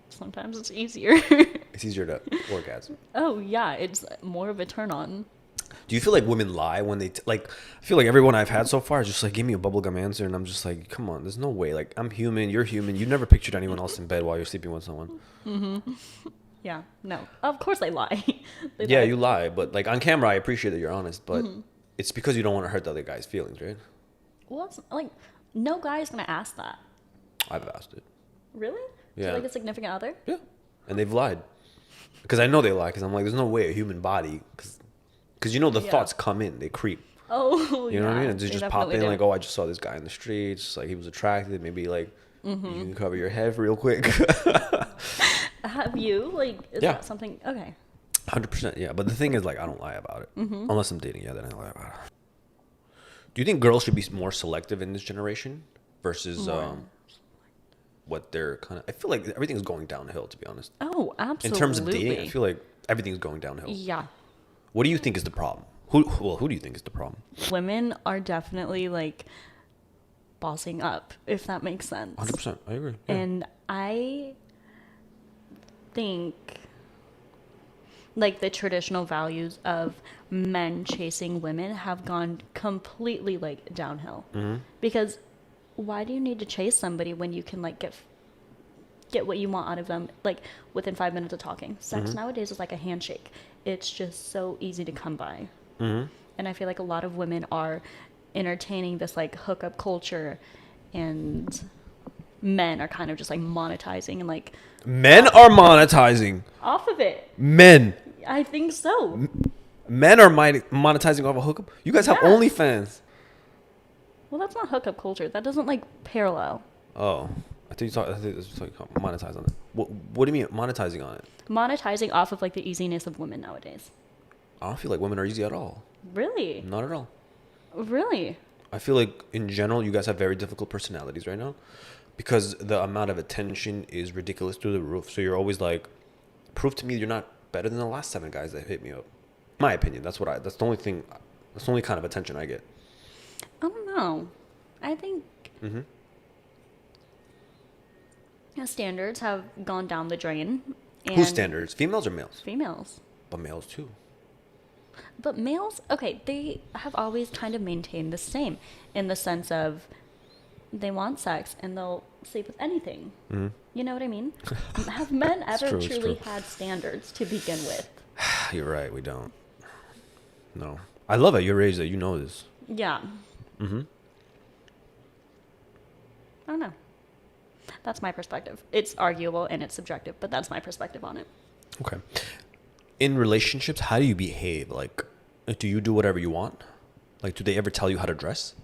sometimes it's easier. it's easier to orgasm? Oh yeah, it's more of a turn on. Do you feel like women lie when they I feel like everyone I've had so far is just give me a bubblegum answer, and I'm just like, come on, there's no way. I'm human, you're human. You never pictured anyone else in bed while you're sleeping with someone. Yeah, no. Of course they lie. Lie. You lie, but on camera, I appreciate that you're honest, but it's because you don't want to hurt the other guy's feelings, right? Well, it's no guy is gonna ask that. I've asked it. Really? Yeah. To a significant other? Yeah, and they've lied. Because I know they lie. Because I'm like, there's no way a human body. Because the thoughts come in, they creep. Oh, you know what I mean? And they just pop in do. I just saw this guy in the streets. He was attracted. Maybe you can cover your head real quick. Have you is that something? Okay. 100%. Yeah, but the thing is I don't lie about it unless I'm dating. Yeah, then I lie about it. Do you think girls should be more selective in this generation versus what they're kind of? I feel like everything's going downhill. To be honest. Oh, absolutely. In terms of dating, I feel like everything's going downhill. Yeah. What do you think is the problem? Who do you think is the problem? Women are definitely bossing up, if that makes sense. 100%. I agree. Yeah. And I think the traditional values of men chasing women have gone completely downhill. Because why do you need to chase somebody when you can get what you want out of them within 5 minutes of talking? Sex nowadays is like a handshake. It's just so easy to come by. And I feel like a lot of women are entertaining this hookup culture, and men are kind of just monetizing and men are monetizing off of it. Men. I think so. Men are monetizing off a hookup. You guys have OnlyFans. Well, that's not hookup culture. That doesn't parallel. Oh, I think it was monetize on it. What do you mean monetizing on it? Monetizing off of the easiness of women nowadays. I don't feel like women are easy at all. Really? Not at all. Really? I feel like in general you guys have very difficult personalities right now, because the amount of attention is ridiculous through the roof. So you're always prove to me you're not better than the last 7 guys that hit me up. My opinion. That's the only thing. That's the only kind of attention I get. I don't know. I think standards have gone down the drain. And whose standards? Females or males? Females. But males too. But males, okay, they have always kind of maintained the same in the sense of they want sex and they'll sleep with anything. You know what I mean? Have men ever truly had standards to begin with? You're right, we don't. No. I love at your age that you know this. Yeah. I don't know. That's my perspective. It's arguable and it's subjective, but that's my perspective on it. Okay. In relationships, how do you behave? Do you do whatever you want? Do they ever tell you how to dress?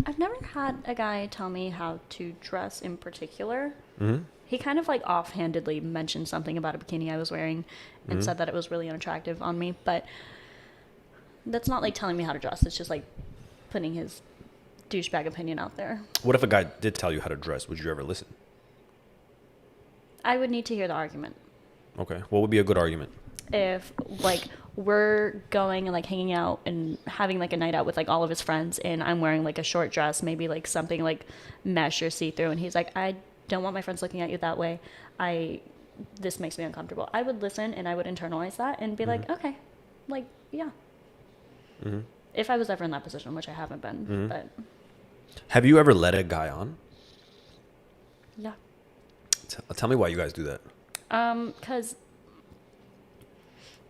I've never had a guy tell me how to dress in particular. He kind of offhandedly mentioned something about a bikini I was wearing and said that it was really unattractive on me, but that's not telling me how to dress. It's just putting his douchebag opinion out there. What if a guy did tell you how to dress? Would you ever listen? I would need to hear the argument. Okay. What would be a good argument? If we're going and hanging out and having a night out with all of his friends, and I'm wearing a short dress, maybe something mesh or see-through, and he's I don't want my friends looking at you that way. This makes me uncomfortable. I would listen and I would internalize that and be okay, yeah. If I was ever in that position, which I haven't been, but. Have you ever led a guy on? Yeah. Tell me why you guys do that. Because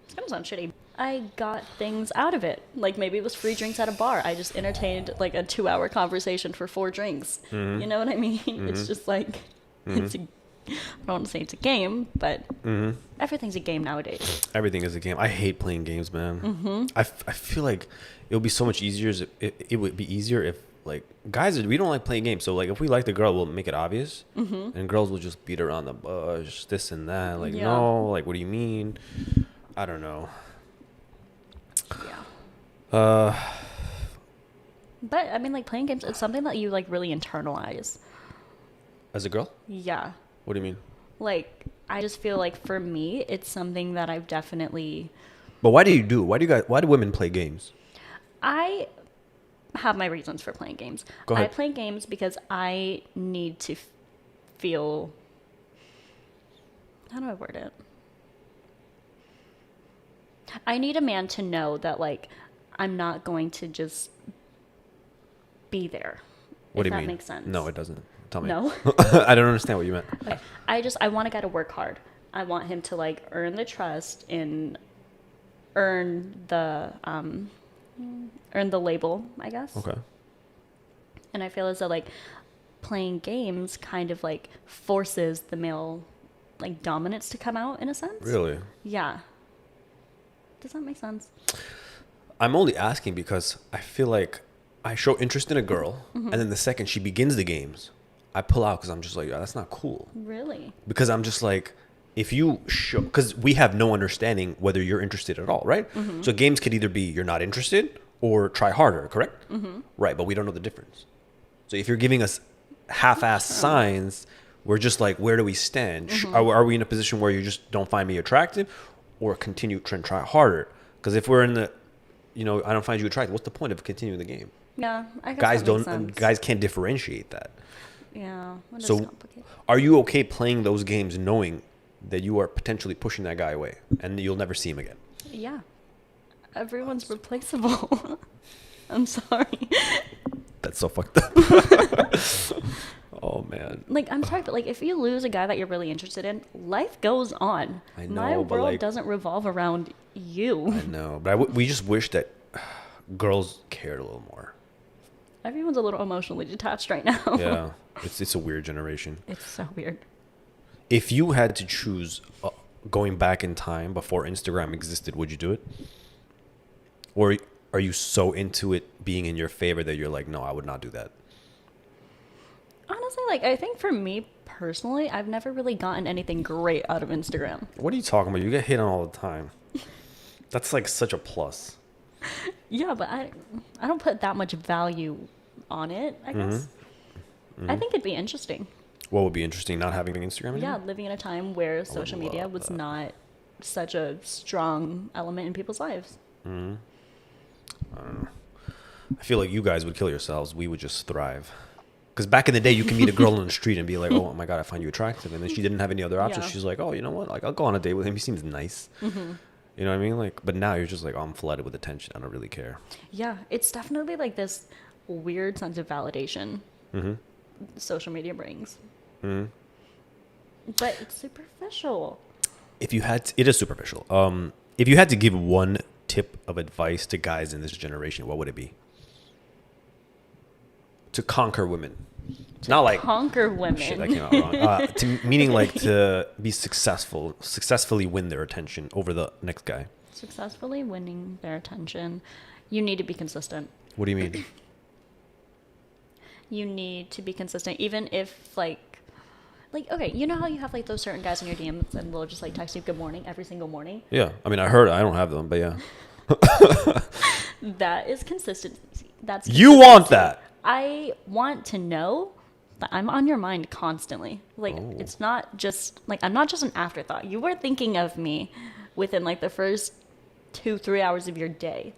it's gonna sound shitty. I got things out of it. Maybe it was free drinks at a bar. I just entertained a 2-hour conversation for 4 drinks. You know what I mean? It's just it's don't want to say it's a game, but everything's a game nowadays. Everything is a game. I hate playing games, man. I feel like it would be so much easier. It would be easier if, like, guys, we don't like playing games. So, like, if we like the girl, we'll make it obvious. And girls will just beat around the bush, this and that. Like, no, like, what do you mean? I don't know. Yeah. But, I mean, like, playing games, it's something that you, like, really internalize. As a girl? Yeah. What do you mean? Like, I just feel like for me, it's something that I've definitely... But why do women play games? I have my reasons for playing games. Go ahead. I play games because I need to feel... How do I word it? I need a man to know that, like, I'm not going to just be there. What do you mean? If that makes sense. No, it doesn't. Tell me. No? I don't understand what you meant. Okay. I want a guy to work hard. I want him to, like, earn the trust and earn the label, I guess. Okay. And I feel as though, like, playing games kind of, like, forces the male, like, dominance to come out in a sense. Really? Yeah. Does that make sense? I'm only asking because I feel like I show interest in a girl, and then the second she begins the games, I pull out because I'm just like, that's not cool. Really? Because I'm just like, if you show, because we have no understanding whether you're interested at all, right? So games could either be you're not interested or try harder, correct? Right, but we don't know the difference. So if you're giving us half-assed signs, we're just like, where do we stand? Are we in a position where you just don't find me attractive, or continue to try harder? Because if we're in the, I don't find you attractive, what's the point of continuing the game? Yeah, I guess guys can't differentiate that. Yeah. So are you okay playing those games knowing that you are potentially pushing that guy away and you'll never see him again? Yeah. Everyone's replaceable. I'm sorry. That's so fucked up. Oh, man. Like, I'm sorry, but, like, if you lose a guy that you're really interested in, life goes on. I know, My but, world like, doesn't revolve around you. I know, but we just wish that girls cared a little more. Everyone's a little emotionally detached right now. Yeah, it's a weird generation. It's so weird. If you had to choose going back in time before Instagram existed, would you do it? Or are you so into it being in your favor that you're like, no, I would not do that? Honestly, like, I think for me personally, I've never really gotten anything great out of Instagram. What are you talking about? You get hit on all the time. That's like such a plus. Yeah, but I don't put that much value on it, I guess. I think it'd be interesting. What would be interesting, not having Instagram anymore? Yeah, living in a time where social media was not such a strong element in people's lives. I don't know. I feel like you guys would kill yourselves. We would just thrive. Because back in the day, you can meet a girl on the street and be like, oh my God, I find you attractive. And then she didn't have any other options. Yeah. She's like, oh, you know what? Like, I'll go on a date with him. He seems nice. You know what I mean? Like, but now you're just like, oh, I'm flooded with attention. I don't really care. Yeah, it's definitely like this weird sense of validation social media brings. But it's superficial. It is superficial. If you had to give one tip of advice to guys in this generation, what would it be? To conquer women. Not like conquer women. Shit, that came out wrong. Meaning like to be successfully win their attention over the next guy. Successfully winning their attention, you need to be consistent. What do you mean? You need to be consistent, even if like, okay, you know how you have like those certain guys in your DMs and they'll just like text you good morning every single morning? Yeah. I mean, I heard, I don't have them, but yeah. That is consistency. That's You want that. I want to know that I'm on your mind constantly. Like, It's not just like, I'm not just an afterthought. You were thinking of me within like the first 2-3 hours of your day.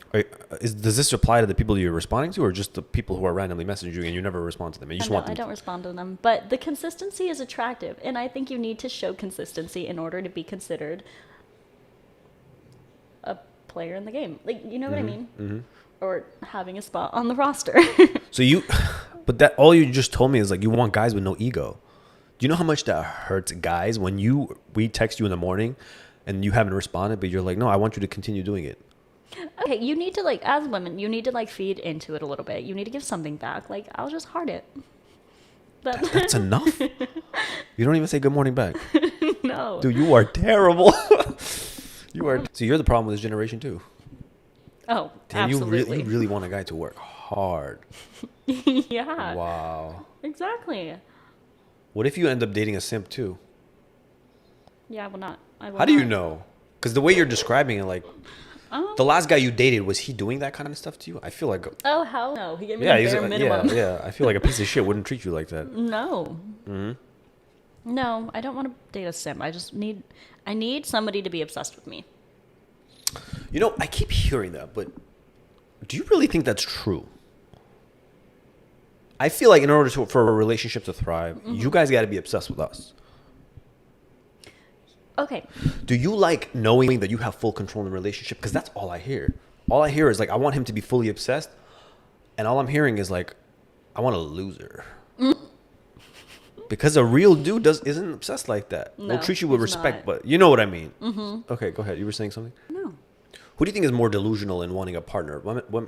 Does this apply to the people you're responding to, or just the people who are randomly messaging you and you never respond to them? You just want them I don't respond to them, but the consistency is attractive, and I think you need to show consistency in order to be considered a player in the game. Like, you know what I mean? Or having a spot on the roster. But that all you just told me is like you want guys with no ego. Do you know how much that hurts guys when we text you in the morning and you haven't responded, but you're like, no, I want you to continue doing it. Okay, you need to like, as women, you need to like feed into it a little bit. You need to give something back. Like, I'll just heart it. That's enough. You don't even say good morning back. No. Dude, you are terrible. You are. So you're the problem with this generation too. Oh, Damn, absolutely. you really want a guy to work hard. Yeah. Wow. Exactly. What if you end up dating a simp too? Yeah, I will not. How do you know? Because the way you're describing it, like, the last guy you dated, was he doing that kind of stuff to you? I feel like... Oh, hell no. He gave me Yeah, the bare minimum. yeah. I feel like a piece of shit wouldn't treat you like that. No. No, I don't want to date a simp. I need somebody to be obsessed with me. You know, I keep hearing that, but do you really think that's true? I feel like in order for a relationship to thrive, you guys got to be obsessed with us. Okay. Do you like knowing that you have full control in the relationship? Because that's all I hear. All I hear is like, I want him to be fully obsessed. And all I'm hearing is like, I want a loser. Because a real dude isn't obsessed like that. No, We'll treat you with he's respect, not. but you know what I mean. Okay, go ahead. You were saying something? No. Who do you think is more delusional in wanting a partner,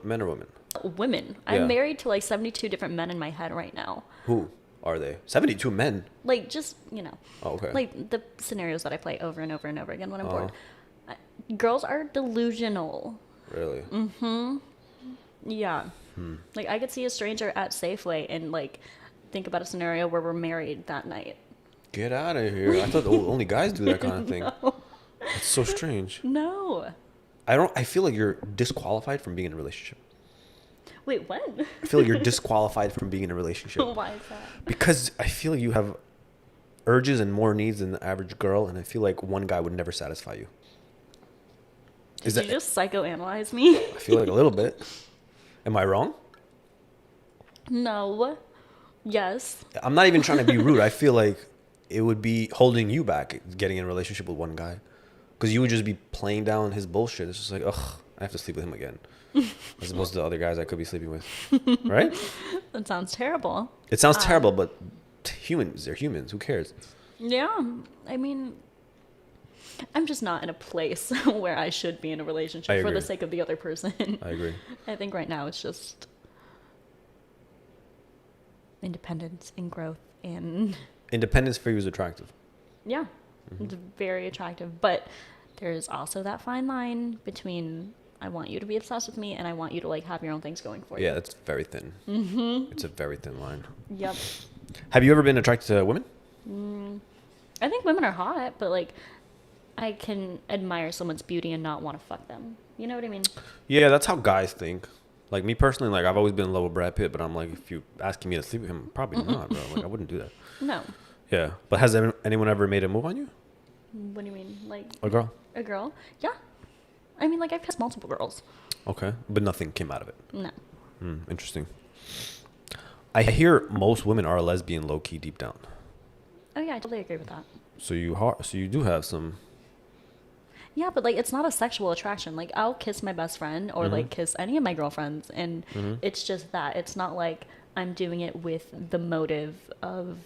men or women? Women. Yeah. I'm married to like 72 different men in my head right now. Who are they? 72 men. Like, just, Oh, okay. like the scenarios that I play over and over and over again when I'm bored. Girls are delusional. Really? Yeah. Like, I could see a stranger at Safeway and, like, think about a scenario where we're married that night. Get out of here. I thought only guys do that kind of thing. No. That's so strange. No. I feel like you're disqualified from being in a relationship. Wait, what? I feel like you're disqualified from being in a relationship. Why is that? Because I feel like you have urges and more needs than the average girl, and I feel like one guy would never satisfy you. Did you just psychoanalyze me? I feel like a little bit. Am I wrong? No. Yes. I'm not even trying to be rude. I feel like it would be holding you back getting in a relationship with one guy. Because you would just be playing down his bullshit. It's just like, ugh, I have to sleep with him again. As opposed to the other guys I could be sleeping with. Right? That sounds terrible. It sounds terrible, but humans, they're humans. Who cares? Yeah. I mean, I'm just not in a place where I should be in a relationship for the sake of the other person. I agree. I think right now it's just independence and growth and... Independence for you is attractive. Yeah. It's very attractive. But there's also that fine line between I want you to be obsessed with me and I want you to like have your own things going for you. Yeah, that's very thin. It's a very thin line. Yep. Have you ever been attracted to women? I think women are hot, but like I can admire someone's beauty and not want to fuck them. You know what I mean? Yeah, that's how guys think. Like me personally, like I've always been in love with Brad Pitt, but I'm like, if you asking me to sleep with him, probably not, bro. Like I wouldn't do that. No. Yeah, but has anyone ever made a move on you? What do you mean? Like A girl? a girl? Yeah. I mean, like I've kissed multiple girls. Okay, but nothing came out of it. No. Interesting. I hear most women are lesbian, low key, deep down. Oh yeah, I totally agree with that. So you do have some. Yeah, but like it's not a sexual attraction. Like I'll kiss my best friend or like kiss any of my girlfriends, and it's just that. It's not like I'm doing it with the motive of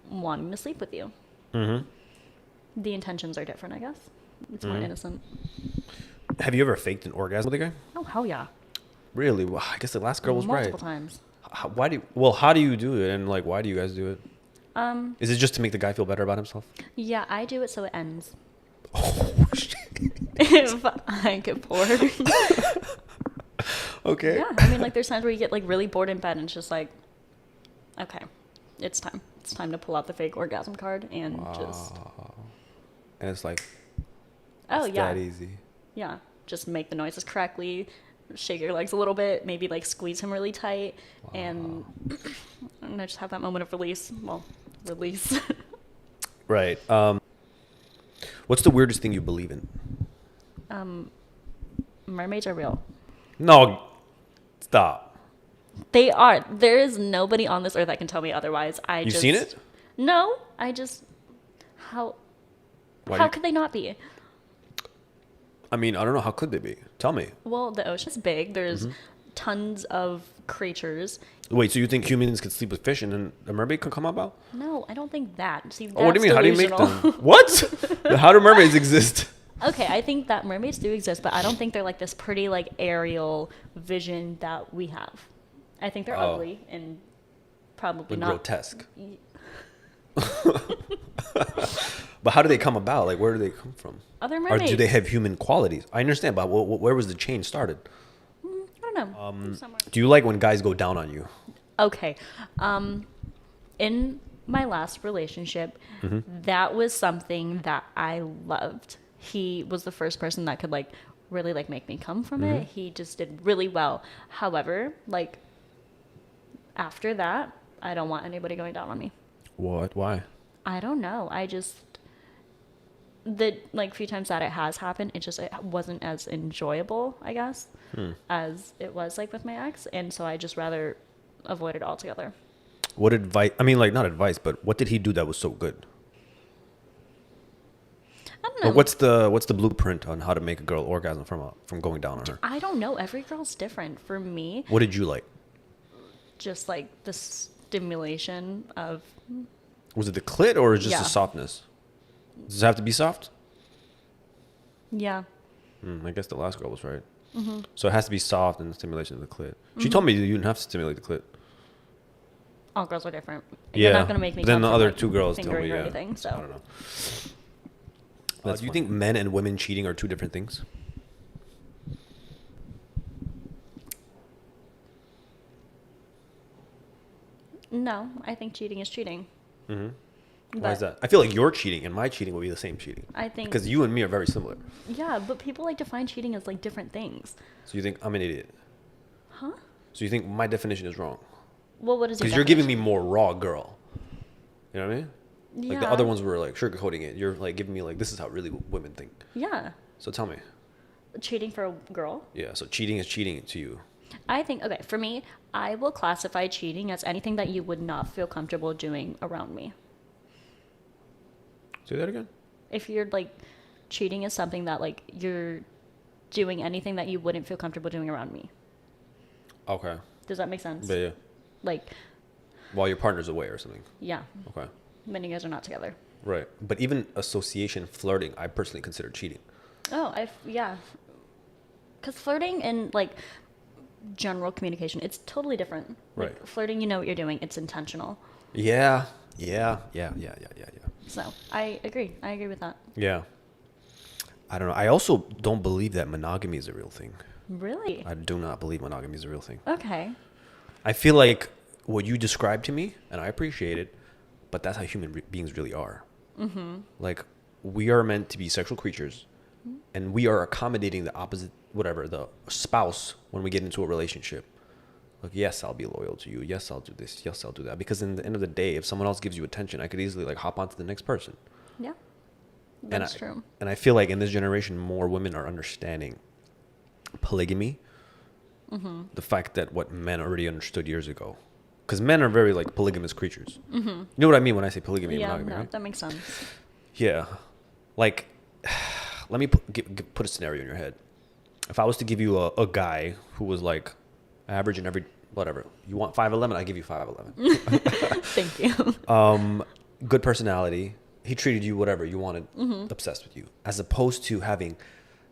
wanting to sleep with you. The intentions are different, I guess. It's more innocent. Have you ever faked an orgasm with a guy? Oh hell yeah! Really? Well, I guess the last girl was Multiple right. times. How do you do it, and like why do you guys do it? Is it just to make the guy feel better about himself? Yeah, I do it so it ends. Oh shit. If I get bored. Okay. Yeah, I mean, like there's times where you get like really bored in bed and it's just like, okay, it's time. It's time to pull out the fake orgasm card and just. And it's like. Oh it's yeah. that easy. Yeah, just make the noises correctly, shake your legs a little bit, maybe like squeeze him really tight, and I just have that moment of release. Well, release. Right. What's the weirdest thing you believe in? Mermaids are real. No, stop. They are. There is nobody on this earth that can tell me otherwise. You've seen it? No, I just how could they not be? I mean, I don't know. How could they be? Tell me. Well, the ocean's big. There's tons of creatures. Wait, so you think humans could sleep with fish and then a mermaid could come about? No, I don't think that. See, that's Oh, what do you mean? How do you make delusional. them? What? How do mermaids exist? Okay, I think that mermaids do exist, but I don't think they're like this pretty like aerial vision that we have. I think they're ugly and probably Like not grotesque. But how do they come about? Like, where do they come from? Other Or do they mermaids. have human qualities? I understand, but where was the change started? I don't know. Somewhere. Do you like when guys go down on you? Okay. In my last relationship, that was something that I loved. He was the first person that could like really like make me come from it. He just did really well. However, like after that, I don't want anybody going down on me. What? Why? I don't know. I just the like few times that it has happened, it wasn't as enjoyable, I guess, as it was like with my ex, and so I just rather avoid it altogether. What advice? I mean, like not advice, but what did he do that was so good? I don't Or know. what's the blueprint on how to make a girl orgasm from going down on her? I don't know. Every girl's different. For me, What did you like? just like the stimulation of Was it the clit or just Yeah. the softness? Does it have to be soft? yeah. I guess the last girl was right. So it has to be soft and the stimulation of the clit. She told me you didn't have to stimulate the clit. All girls are different. Yeah. You're not gonna make me. But then come the from, other like, two girls told fingering me, or yeah. anything. I So don't know. Do you think men and women cheating are two different things? no, I think cheating is cheating. Why is that? I feel like your cheating and my cheating will be the same cheating. I think Because you and me are very similar. yeah, but people like define cheating as like different things. So you think I'm an idiot? Huh? So you think my definition is wrong? Well, what is your Because you're giving definition? me more raw girl. You know what I mean? Like the Yeah. other ones were like sugarcoating it. You're like giving me like this is how really women think. Yeah. So tell me. Cheating for a girl? Yeah. So cheating is cheating to you. I think, okay, for me, I will classify cheating as anything that you would not feel comfortable doing around me. Say that again. If you're like, cheating is something that like you're doing anything that you wouldn't feel comfortable doing around me. Okay. Does that make sense? But yeah. Like, While your partner's away or something. yeah, Okay. when you guys are not together. Right. But even association flirting, I personally consider cheating. Oh, yeah. Because flirting and like general communication, it's totally different. Like, Right. flirting, you know what you're doing. It's intentional. Yeah. Yeah. So I agree. I agree with that. Yeah. I don't know. I also don't believe that monogamy is a real thing. Really? I do not believe monogamy is a real thing. Okay. I feel like what you described to me, and I appreciate it, but that's how human beings really are. Like, we are meant to be sexual creatures, and we are accommodating the opposite, whatever, the spouse when we get into a relationship. Like, yes, I'll be loyal to you. Yes, I'll do this. Yes, I'll do that. Because in the end of the day, if someone else gives you attention, I could easily like hop onto the next person. Yeah. And That's true. And I feel like in this generation, more women are understanding polygamy. The fact that what men already understood years ago. Because men are very like polygamous creatures. You know what I mean when I say polygamy and Yeah, monogamy, no, right? that makes sense. Yeah. Like, let me put a scenario in your head. If I was to give you a guy who was like average in every, whatever, you want 5'11", I give you 5'11". Thank you. Good personality. He treated you whatever you wanted, obsessed with you. As opposed to having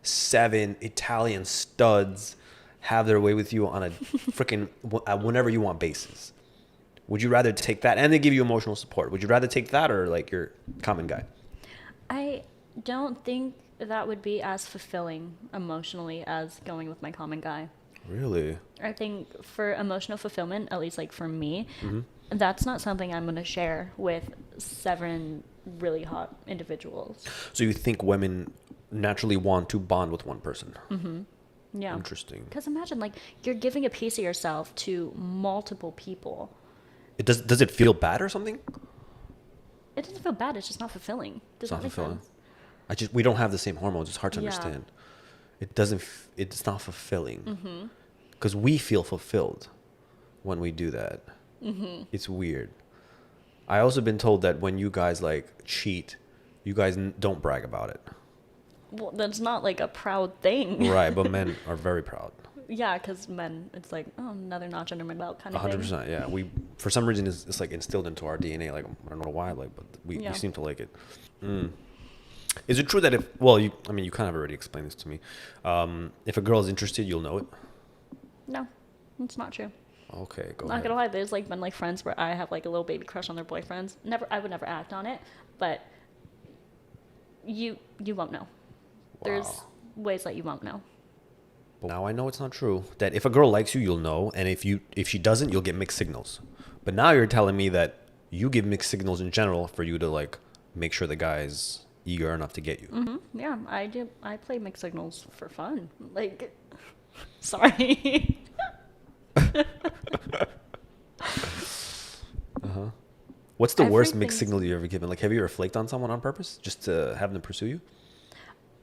7 Italian studs have their way with you on a freaking whenever you want basis. Would you rather take that and they give you emotional support? Would you rather take that or like your common guy? I don't think that would be as fulfilling emotionally as going with my common guy. Really? I think for emotional fulfillment, at least like for me, that's not something I'm going to share with 7 really hot individuals. So you think women naturally want to bond with one person? Yeah. Interesting. Because imagine like you're giving a piece of yourself to multiple people. Does it feel bad or something? It doesn't feel bad. It's just not fulfilling. Does It's not that make fulfilling. sense? We don't have the same hormones. It's hard to Yeah. understand. It's not fulfilling. Because we feel fulfilled when we do that. It's weird. I also been told that when you guys like cheat, you guys don't brag about it. Well, that's not like a proud thing. Right, but men are very proud. Yeah, because men, it's like, oh, another notch under my belt kind of 100%, yeah. We, for some reason, it's like instilled into our DNA. Like, I don't know why, like, but we seem to like it. Is it true that you kind of already explained this to me. If a girl is interested, you'll know it? No, it's not true. Okay, go Not ahead. gonna lie, there's like been like friends where I have like a little baby crush on their boyfriends. I would never act on it, but You won't know. There's ways that you won't know. But now I know it's not true. That if a girl likes you, you'll know, and if she doesn't, you'll get mixed signals. But now you're telling me that you give mixed signals in general for you to like make sure the guy's eager enough to get you. Yeah, I do. I play mixed signals for fun. Like, sorry. What's the worst Everything's- mixed signal you ever given? Like, have you ever flaked on someone on purpose just to have them pursue you?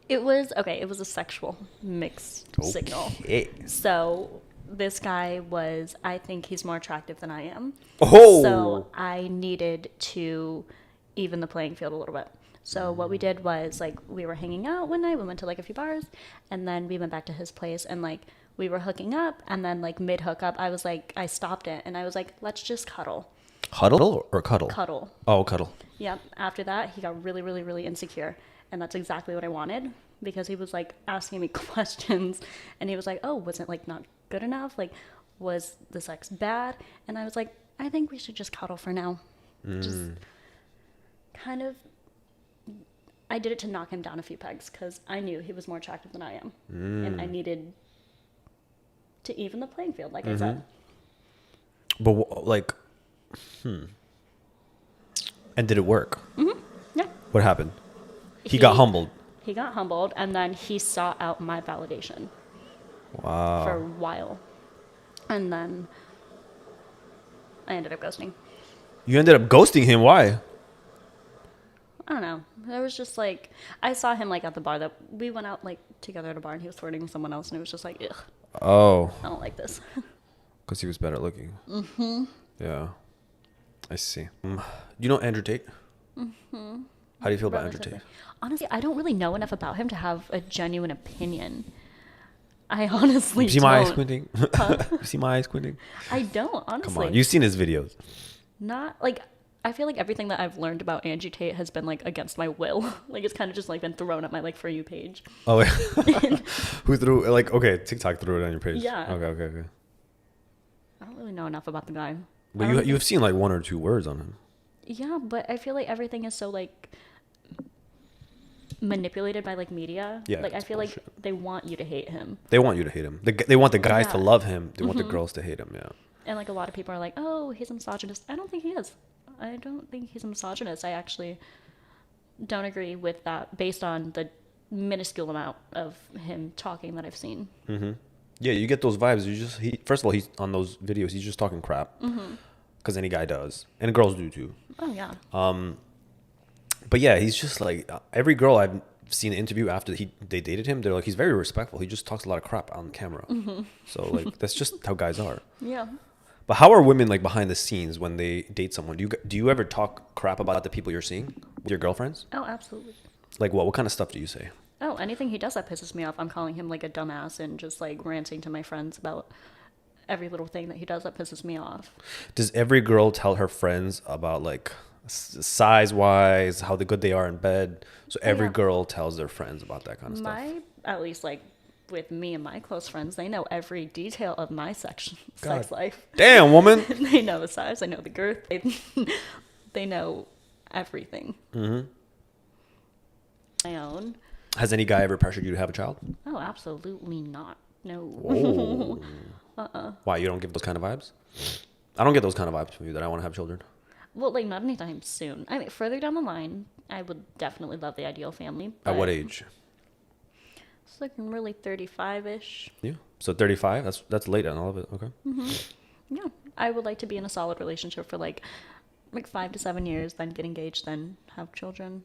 It was a sexual mixed signal. Okay. So this guy was, I think he's more attractive than I am. Oh. So I needed to even the playing field a little bit. So what we did was, like, we were hanging out one night. We went to, like, a few bars. And then we went back to his place. And, like, we were hooking up. And then, like, mid-hookup, I was like, I stopped it. And I was like, let's just cuddle. Huddle or cuddle? Cuddle. Oh, cuddle. Yep. After that, he got really, really, really insecure. And that's exactly what I wanted. Because he was, like, asking me questions. And he was like, oh, was it, like, not good enough? Like, was the sex bad? And I was like, I think we should just cuddle for now. Just kind of... I did it to knock him down a few pegs because I knew he was more attractive than I am. And I needed to even the playing field, like I said. But, like, And did it work? Yeah. What happened? He got humbled. He got humbled, and then he sought out my validation Wow. for a while. And then I ended up ghosting. You ended up ghosting him. Why? I don't know. There was just like, I saw him like at the bar that we went out like together at a bar and he was flirting with someone else and it was just like, ugh, Oh, I don't like this. because he was better looking. Yeah. I see. You know Andrew Tate? How do you feel about Andrew Tate? Relatively. Honestly, I don't really know enough about him to have a genuine opinion. I honestly You see don't. my eyes squinting? You see my eyes squinting? I don't, honestly. Come on. You've seen his videos. Not, like, I feel like everything that I've learned about Angie Tate has been, like, against my will. Like, it's kind of just, like, been thrown at my, like, For You page. Oh, wait. Who threw, like, okay, TikTok threw it on your page. Yeah. Okay. I don't really know enough about the guy. But you've seen, like, one or two words on him. Yeah, but I feel like everything is so, like, manipulated by, like, media. Yeah, Like, I it's feel bullshit. like they want you to hate him. They want you to hate him. They want the guys to Yeah. love him. They want the girls to hate him, yeah. And, like, a lot of people are like, oh, he's a misogynist. I don't think he is. I don't think he's a misogynist. I actually don't agree with that based on the minuscule amount of him talking that I've seen. Yeah, you get those vibes. First of all, he's on those videos, he's just talking crap. Because any guy does. And girls do, too. Oh, yeah. But yeah, he's just like, every girl I've seen an interview after they dated him, they're like, he's very respectful. He just talks a lot of crap on camera. So, like, that's just how guys are. Yeah. But how are women, like, behind the scenes when they date someone? Do you ever talk crap about the people you're seeing with your girlfriends? Oh, absolutely. Like, what kind of stuff do you say? Oh, anything he does that pisses me off. I'm calling him, like, a dumbass and just, like, ranting to my friends about every little thing that he does that pisses me off. Does every girl tell her friends about, like, size-wise, how good they are in bed? So every yeah. girl tells their friends about that kind of stuff. At least, like, with me and my close friends, they know every detail of my sex life. Damn, woman. They know the size, they know the girth, they know everything. My own. Has any guy ever pressured you to have a child? Oh, absolutely not. No. Whoa. Why, you don't give those kind of vibes? I don't get those kind of vibes from you that I want to have children. Well, like, not anytime soon. I mean, further down the line, I would definitely love the ideal family. At what age? It's like really 35-ish. Yeah. So 35? That's late on all of it. Okay. Yeah. I would like to be in a solid relationship for like 5 to 7 years, then get engaged, then have children.